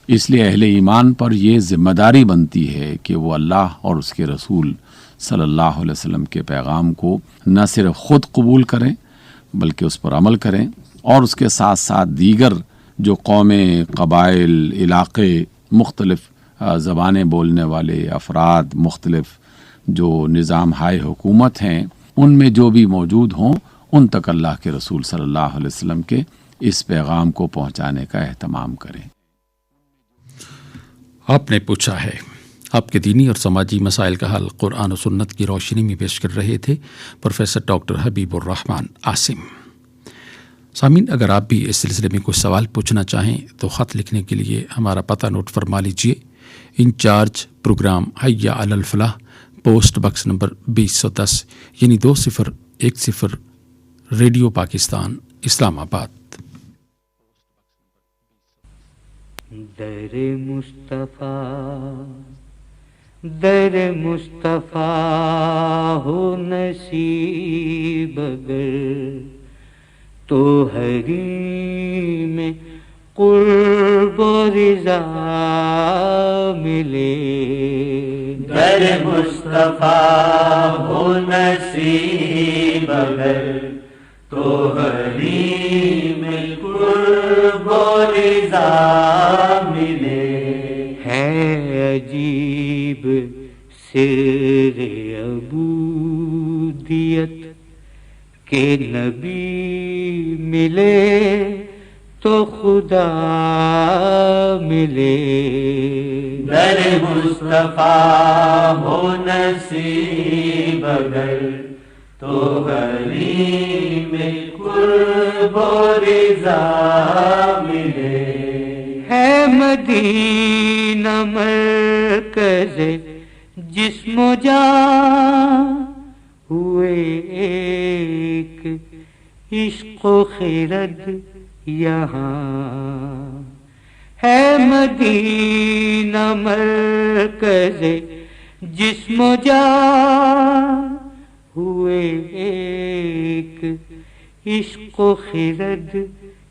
اس لیے اہل ایمان پر یہ ذمہ داری بنتی ہے کہ وہ اللہ اور اس کے رسول صلی اللہ علیہ وسلم کے پیغام کو نہ صرف خود قبول کریں بلکہ اس پر عمل کریں، اور اس کے ساتھ ساتھ دیگر جو قومیں، قبائل، علاقے، مختلف زبانیں بولنے والے افراد، مختلف جو نظام ہائے حکومت ہیں، ان میں جو بھی موجود ہوں، ان تک اللہ کے رسول صلی اللہ علیہ وسلم کے اس پیغام کو پہنچانے کا اہتمام کریں۔ آپ نے پوچھا ہے، آپ کے دینی اور سماجی مسائل کا حل قرآن و سنت کی روشنی میں پیش کر رہے تھے پروفیسر ڈاکٹر حبیب الرحمن عاصم۔ سامعین، اگر آپ بھی اس سلسلے میں کوئی سوال پوچھنا چاہیں تو خط لکھنے کے لیے ہمارا پتہ نوٹ فرما لیجیے۔ انچارج پروگرام حیا علی الفلاح، پوسٹ باکس نمبر 2010 یعنی 2010 ریڈیو پاکستان، اسلام آباد۔ در مصطفیٰ در مصطفیٰ ہو نصیب اگر تو حریم قرب و رضا ملے، در مصطفیٰ مصطفیٰ ہو نصیب اگر تو حریم قرب و رضا ملے. ہے عجیب سر عبودیت کہ نبی ملے تو خدا ملے. در مصطفیٰ ہو نصیب اگر تو حریم قرب و رضا ملے. ہے مدینہ مرکز جسم و جان ہوئے ایک عشق و خرد یہاں. ہے مدینہ مرکز جسم و جان ہوئے ایک عشق و خرد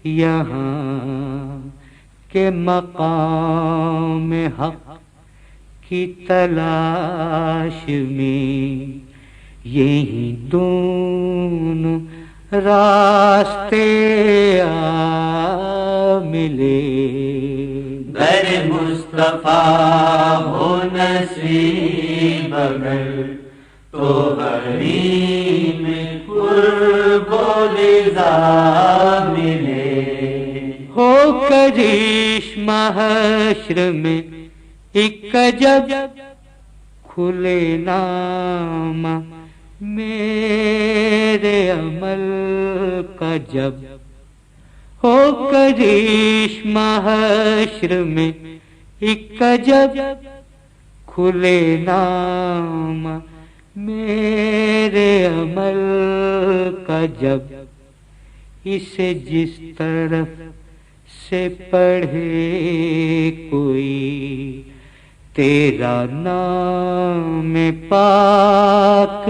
یہاں. کہ مقام حق کی تلاش میں یہی دونوں راستے آ ملے. در مصطفیٰ ہو نصیب اگر تو حریم قرب و رضا ملے. ہو کرشمہ حشر میں ایک جب کھلے نامہ میرے عمل کا جب. ہو کرشمہ حشر میں ایک جب کھلے نامہ میرے عمل کا جب. اسے جس طرف سے پڑھے کوئی تیرا نام پاک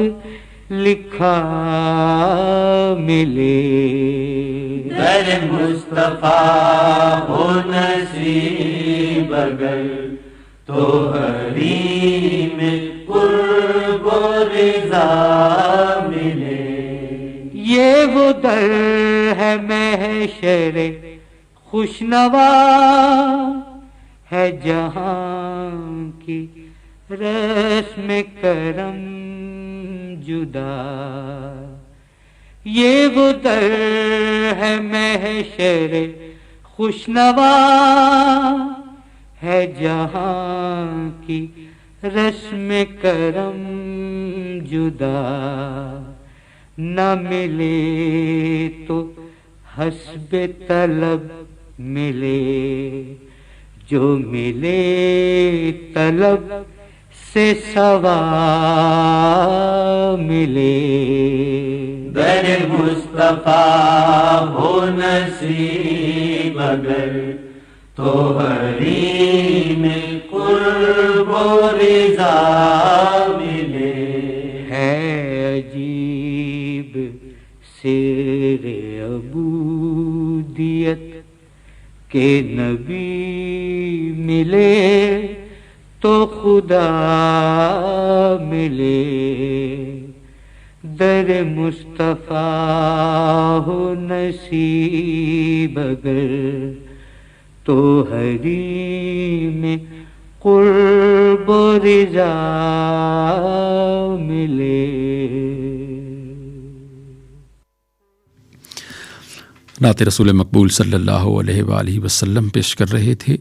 لکھا ملے. در مصطفیٰ ہو نصیب اگر تو حریم قرب و رضا ملے. یہ وہ در ہے محشر خوشنوا ہے جہاں کی رسم کرم جدا. یہ وہ در ہے محشر خوشنوا ہے جہاں کی رسم کرم جدا. نہ ملے تو حسب طلب ملے جو ملے طلب سے سوا ملے. در مصطفیٰ ہو نصیب اگر تو حریم قرب و رضا ملے. ہے عجیب سر عبودیت کہ نبی ملے تو خدا ملے. در مصطفیٰ ہو نصیب اگر تو حریم قرب و رضا ملے. نعت رسول مقبول صلی اللہ علیہ وآلہ وسلم پیش کر رہے تھے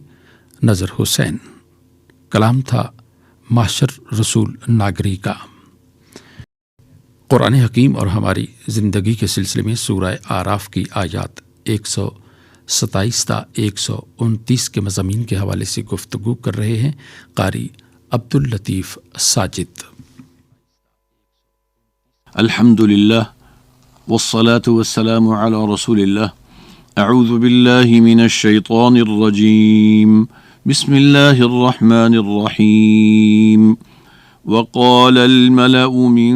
نظر حسین. کلام تھا معاشر رسول ناگری کا. قرآن حکیم اور ہماری زندگی کے سلسلے میں سورہ اعراف کی آیات 127 تا 129 کے مضامین کے حوالے سے گفتگو کر رہے ہیں قاری عبداللطیف ساجد. الحمدللہ والصلاة والسلام على رسول الله. اعوذ باللہ من الشیطان الرجیم. بسم اللہ الرحمن الرحیم. وقال الملأ من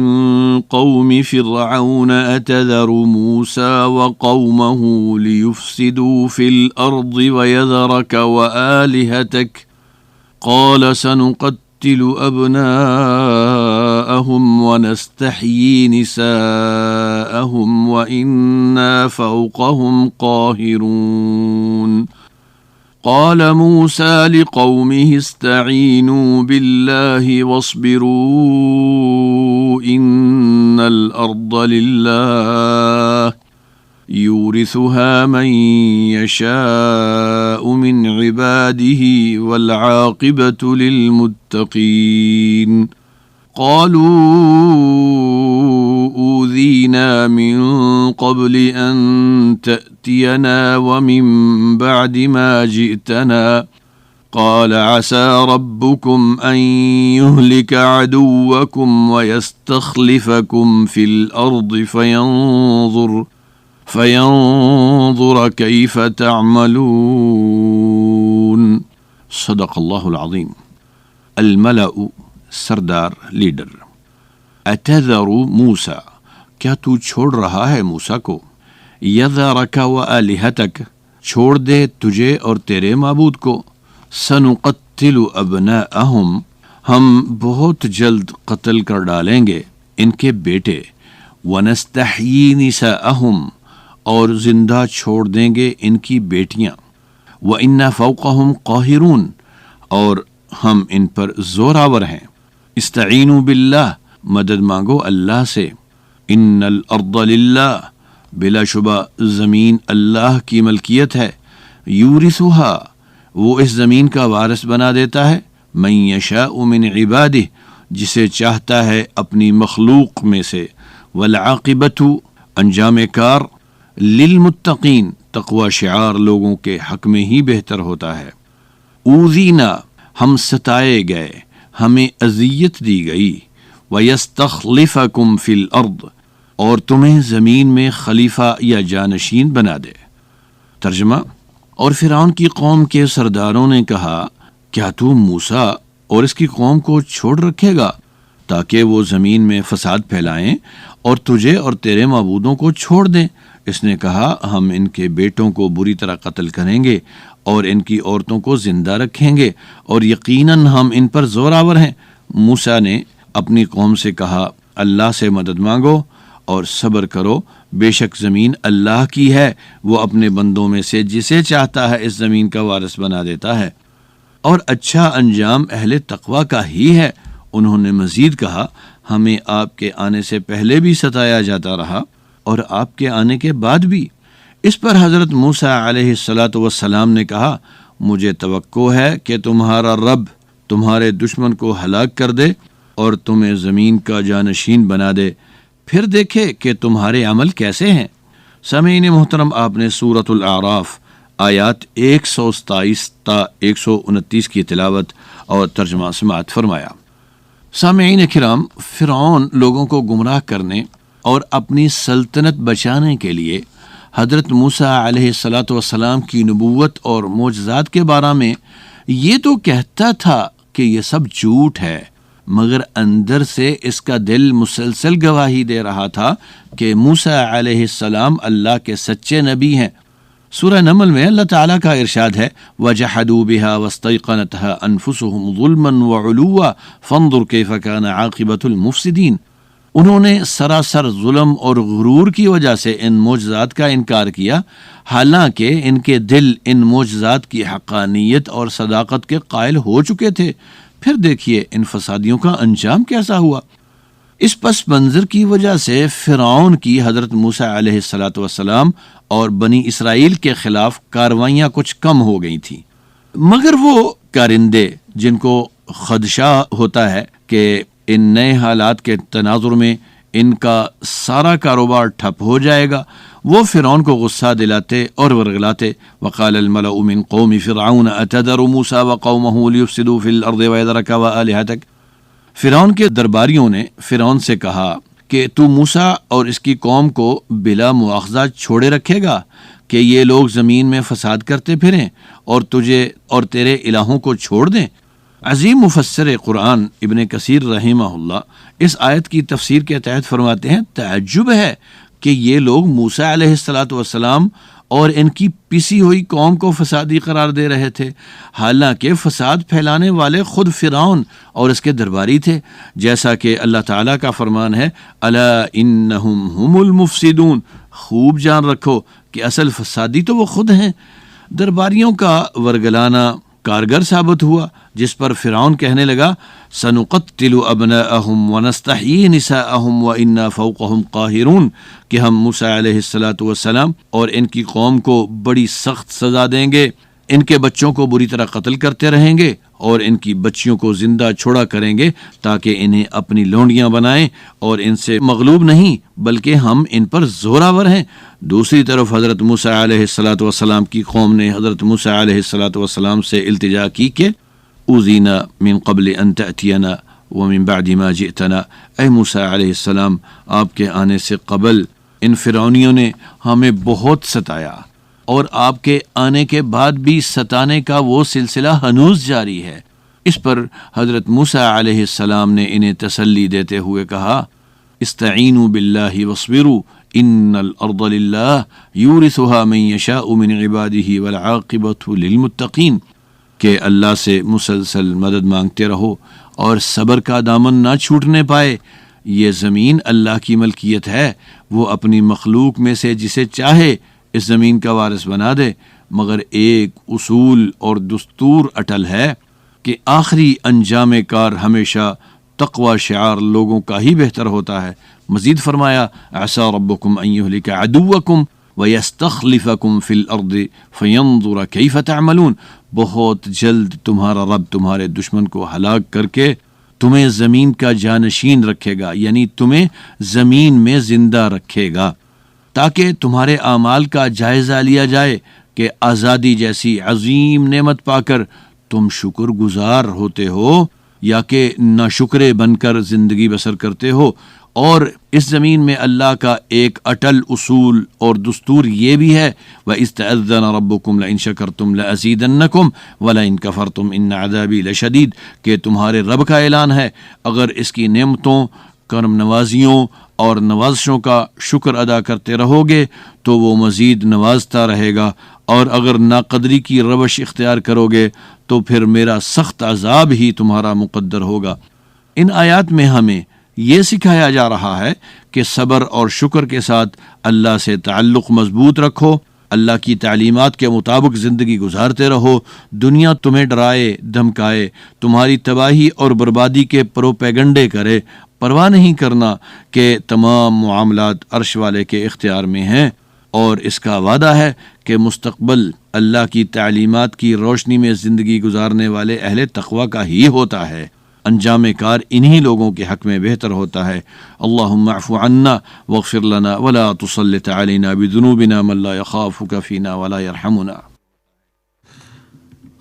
قوم فرعون أتذر موسى وقومه ليفسدوا في الأرض ويذرك وآلهتك قال سنقتل أبناءهم أبناءهم ونستحيي نساءهم وإنا فوقهم قاهرون قال موسى لقومه استعينوا بالله واصبروا إن الأرض لله يورثها من يشاء من عباده والعاقبة للمتقين قالوا أوذينا من قبل أن تأتينا ومن بعد ما جئتنا قال عسى ربكم أن يهلك عدوكم ويستخلفكم في الأرض فينظر كيف تعملون صدق اللہ العظیم. الملأ سردار لیڈر. اتذر موسیٰ کیا تو چھوڑ رہا ہے موسیٰ کو؟ یذرک و آلہتک چھوڑ دے تجھے اور تیرے معبود کو. سنقتل ابناءہم ہم بہت جلد قتل کر ڈالیں گے ان کے بیٹے. ونستحیی نساءہم اور زندہ چھوڑ دیں گے ان کی بیٹیاں. وَإِنَّا فَوْقَهُمْ قَاهِرُونَ اور ہم ان پر زور آور ہیں. استعینوا باللہ مدد مانگو اللہ سے. ان الارض للہ بلا شبہ زمین اللہ کی ملکیت ہے. یورثها وہ اس زمین کا وارث بنا دیتا ہے. من یشاء من عبادہ جسے چاہتا ہے اپنی مخلوق میں سے. والعاقبۃ انجام کار للمتقین تقوی شعار لوگوں کے حق میں ہی بہتر ہوتا ہے. اوذینا ہم ستائے گئے ہمیں اذیت دی گئی. وَيَسْتَخْلِفَكُمْ فِي الْأَرْضِ اور تمہیں زمین میں خلیفہ یا جانشین بنا دے. ترجمہ. اور فرعون کی قوم کے سرداروں نے کہا کیا تو موسیٰ اور اس کی قوم کو چھوڑ رکھے گا تاکہ وہ زمین میں فساد پھیلائیں اور تجھے اور تیرے معبودوں کو چھوڑ دیں؟ اس نے کہا ہم ان کے بیٹوں کو بری طرح قتل کریں گے اور ان کی عورتوں کو زندہ رکھیں گے اور یقیناً ہم ان پر زور آور ہیں. موسیٰ نے اپنی قوم سے کہا اللہ سے مدد مانگو اور صبر کرو. بے شک زمین اللہ کی ہے وہ اپنے بندوں میں سے جسے چاہتا ہے اس زمین کا وارث بنا دیتا ہے اور اچھا انجام اہل تقوی کا ہی ہے. انہوں نے مزید کہا ہمیں آپ کے آنے سے پہلے بھی ستایا جاتا رہا اور آپ کے آنے کے بعد بھی. اس پر حضرت موسیٰ علیہ السلام نے کہا مجھے توقع ہے کہ تمہارا رب تمہارے دشمن کو ہلاک کر دے اور تمہیں زمین کا جانشین بنا دے، پھر دیکھے کہ تمہارے عمل کیسے ہیں. سامعین محترم، آپ نے سورۃ الاعراف آیات 127 تا 129 کی تلاوت اور ترجمہ سماعت فرمایا. سامعین کرام، فرعون لوگوں کو گمراہ کرنے اور اپنی سلطنت بچانے کے لیے حضرت موسیٰ علیہ السلام کی نبوت اور معجزات کے بارے میں یہ تو کہتا تھا کہ یہ سب جھوٹ ہے، مگر اندر سے اس کا دل مسلسل گواہی دے رہا تھا کہ موسیٰ علیہ السلام اللہ کے سچے نبی ہیں. سورہ نمل میں اللہ تعالیٰ کا ارشاد ہے وَجَحَدُوا بِهَا وَاسْتَيْقَنَتْهَا أَنفُسُهُمْ ظُلْمًا وَعُلُوًّا فَانظُرْ كَيْفَ كَانَ عَاقِبَةُ الْمُفْسِدِينَ. انہوں نے سراسر ظلم اور غرور کی وجہ سے ان معجزات کا انکار کیا، حالانکہ ان کے دل ان معجزات کی حقانیت اور صداقت کے قائل ہو چکے تھے. پھر دیکھیے ان فسادیوں کا انجام کیسا ہوا. اس پس منظر کی وجہ سے فرعون کی حضرت موسیٰ علیہ السلام اور بنی اسرائیل کے خلاف کاروائیاں کچھ کم ہو گئی تھیں، مگر وہ کارندے جن کو خدشہ ہوتا ہے کہ ان نئے حالات کے تناظر میں ان کا سارا کاروبار ٹھپ ہو جائے گا، وہ فرعون کو غصہ دلاتے اور ورغلاتے. وقال الملأ من قوم فرعون اتذر موسى وقومه ليفسدوا في الارض ويذرك وآلهتك. فرعون کے درباریوں نے فرعون سے کہا کہ تو موسیٰ اور اس کی قوم کو بلا مواخذہ چھوڑے رکھے گا کہ یہ لوگ زمین میں فساد کرتے پھریں اور تجھے اور تیرے الہوں کو چھوڑ دیں. عظیم مفسر قرآن ابن کثیر رحمہ اللہ اس آیت کی تفسیر کے تحت فرماتے ہیں تعجب ہے کہ یہ لوگ موسیٰ علیہ الصلاۃ والسلام اور ان کی پسی ہوئی قوم کو فسادی قرار دے رہے تھے، حالانکہ فساد پھیلانے والے خود فرعون اور اس کے درباری تھے، جیسا کہ اللہ تعالیٰ کا فرمان ہے الا انہم ہم المفسدون، خوب جان رکھو کہ اصل فسادی تو وہ خود ہیں۔ درباریوں کا ورگلانا کارگر ثابت ہوا، جس پر فرعون کہنے لگا سنقتل ابناءہم ونستحیی نساءہم وانا فوقہم قاہرون، کہ ہم موسیٰ علیہ الصلاۃ والسلام اور ان کی قوم کو بڑی سخت سزا دیں گے، ان کے بچوں کو بری طرح قتل کرتے رہیں گے اور ان کی بچیوں کو زندہ چھوڑا کریں گے تاکہ انہیں اپنی لونڈیاں بنائیں، اور ان سے مغلوب نہیں بلکہ ہم ان پر زوراور ہیں۔ دوسری طرف حضرت موسیٰ علیہ الصلاۃ والسلام کی قوم نے حضرت موسیٰ علیہ الصلاۃ والسلام سے التجا کی کہ اوذینا من قبل ان تأتینا ومن بعد ما جئتنا، اے موسیٰ علیہ السلام آپ کے آنے سے قبل ان فرعونیوں نے ہمیں بہت ستایا، اور آپ کے آنے کے بعد بھی ستانے کا وہ سلسلہ ہنوز جاری ہے۔ اس پر حضرت موسیٰ علیہ السلام نے انہیں تسلی دیتے ہوئے کہا استعینوا باللہ واصبروا ان الارض للہ یورثها من یشاء من عبادہ والعاقبۃ للمتقین، کہ اللہ سے مسلسل مدد مانگتے رہو اور صبر کا دامن نہ چھوٹنے پائے، یہ زمین اللہ کی ملکیت ہے، وہ اپنی مخلوق میں سے جسے چاہے اس زمین کا وارث بنا دے، مگر ایک اصول اور دستور اٹل ہے کہ آخری انجام کار ہمیشہ تقوی شعار لوگوں کا ہی بہتر ہوتا ہے۔ مزید فرمایا عسى ربكم ان يهلك عدوكم ويستخلفكم في الارض فينظر كيف تعملون، بہت جلد تمہارا رب تمہارے دشمن کو ہلاک کر کے تمہیں زمین کا جانشین رکھے گا، یعنی تمہیں زمین میں زندہ رکھے گا تاکہ تمہارے اعمال کا جائزہ لیا جائے کہ آزادی جیسی عظیم نعمت پا کر تم شکر گزار ہوتے ہو یا کہ ناشکرے بن کر زندگی بسر کرتے ہو۔ اور اس زمین میں اللہ کا ایک اٹل اصول اور دستور یہ بھی ہے وَإِذْ تَأَذَّنَ رَبُّكُمْ لَئِن شَكَرْتُمْ لَأَزِيدَنَّكُمْ وَلَئِن كَفَرْتُمْ إِنَّ عَذَابِي لَشَدِيدٌ، کہ تمہارے رب کا اعلان ہے اگر اس کی نعمتوں، کرم نوازیوں اور نوازشوں کا شکر ادا کرتے رہو گے تو وہ مزید نوازتا رہے گا، اور اگر ناقدری کی روش اختیار کرو گے تو پھر میرا سخت عذاب ہی تمہارا مقدر ہوگا۔ ان آیات میں ہمیں یہ سکھایا جا رہا ہے کہ صبر اور شکر کے ساتھ اللہ سے تعلق مضبوط رکھو، اللہ کی تعلیمات کے مطابق زندگی گزارتے رہو، دنیا تمہیں ڈرائے دھمکائے، تمہاری تباہی اور بربادی کے پروپیگنڈے کرے، پرواہ نہیں کرنا کہ تمام معاملات عرش والے کے اختیار میں ہیں، اور اس کا وعدہ ہے کہ مستقبل اللہ کی تعلیمات کی روشنی میں زندگی گزارنے والے اہل تقوی کا ہی ہوتا ہے، انجام کار انہی لوگوں کے حق میں بہتر ہوتا ہے۔ اللہم اعف عنا واغفر لنا ولا تسلط علینا بذنوبنا من لا یخافک فینا ولا یرحمنا۔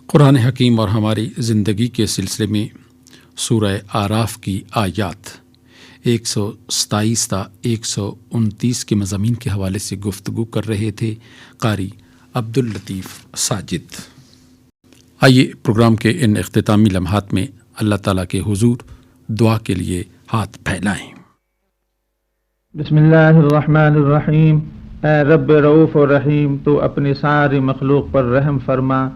قرآن حکیم اور ہماری زندگی کے سلسلے میں سورہ آراف کی آیات 127 تا 129 کے مضامین کے حوالے سے گفتگو کر رہے تھے قاری عبداللطیف ساجد۔ آئیے پروگرام کے ان اختتامی لمحات میں اللہ تعالیٰ کے حضور دعا کے لیے ہاتھ پھیلائیں۔ بسم اللہ الرحمن الرحیم۔ اے رب رؤوف و رحیم، تو اپنی ساری مخلوق پر رحم فرما،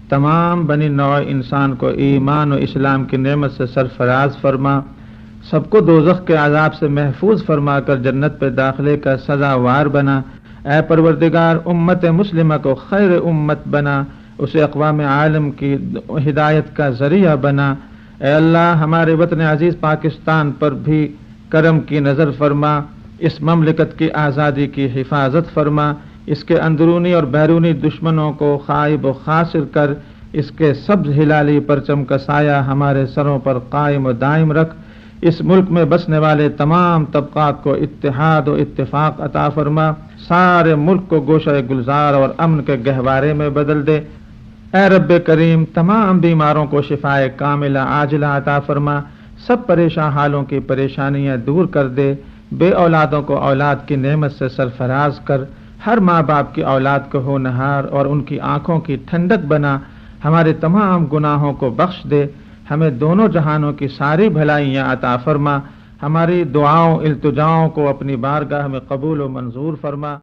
تمام بنی نوع انسان کو ایمان و اسلام کی نعمت سے سرفراز فرما، سب کو دوزخ کے عذاب سے محفوظ فرما کر جنت پہ داخلے کا سزاوار بنا۔ اے پروردگار، امت مسلمہ کو خیر امت بنا، اسے اقوام عالم کی ہدایت کا ذریعہ بنا۔ اے اللہ، ہمارے وطن عزیز پاکستان پر بھی کرم کی نظر فرما، اس مملکت کی آزادی کی حفاظت فرما، اس کے اندرونی اور بیرونی دشمنوں کو خائب و خاسر کر اس کے سبز ہلالی پرچم کا سایہ ہمارے سروں پر قائم و دائم رکھ۔ اس ملک میں بسنے والے تمام طبقات کو اتحاد و اتفاق عطا فرما، سارے ملک کو گوشہ گلزار اور امن کے گہوارے میں بدل دے۔ اے رب کریم، تمام بیماروں کو شفائے کاملہ عاجلہ عطا فرما، سب پریشان حالوں کی پریشانیاں دور کر دے، بے اولادوں کو اولاد کی نعمت سے سرفراز کر، ہر ماں باپ کی اولاد کو ہونہار اور ان کی آنکھوں کی ٹھنڈک بنا، ہمارے تمام گناہوں کو بخش دے، ہمیں دونوں جہانوں کی ساری بھلائیاں عطا فرما، ہماری دعاؤں التجاؤں کو اپنی بارگاہ میں قبول و منظور فرما۔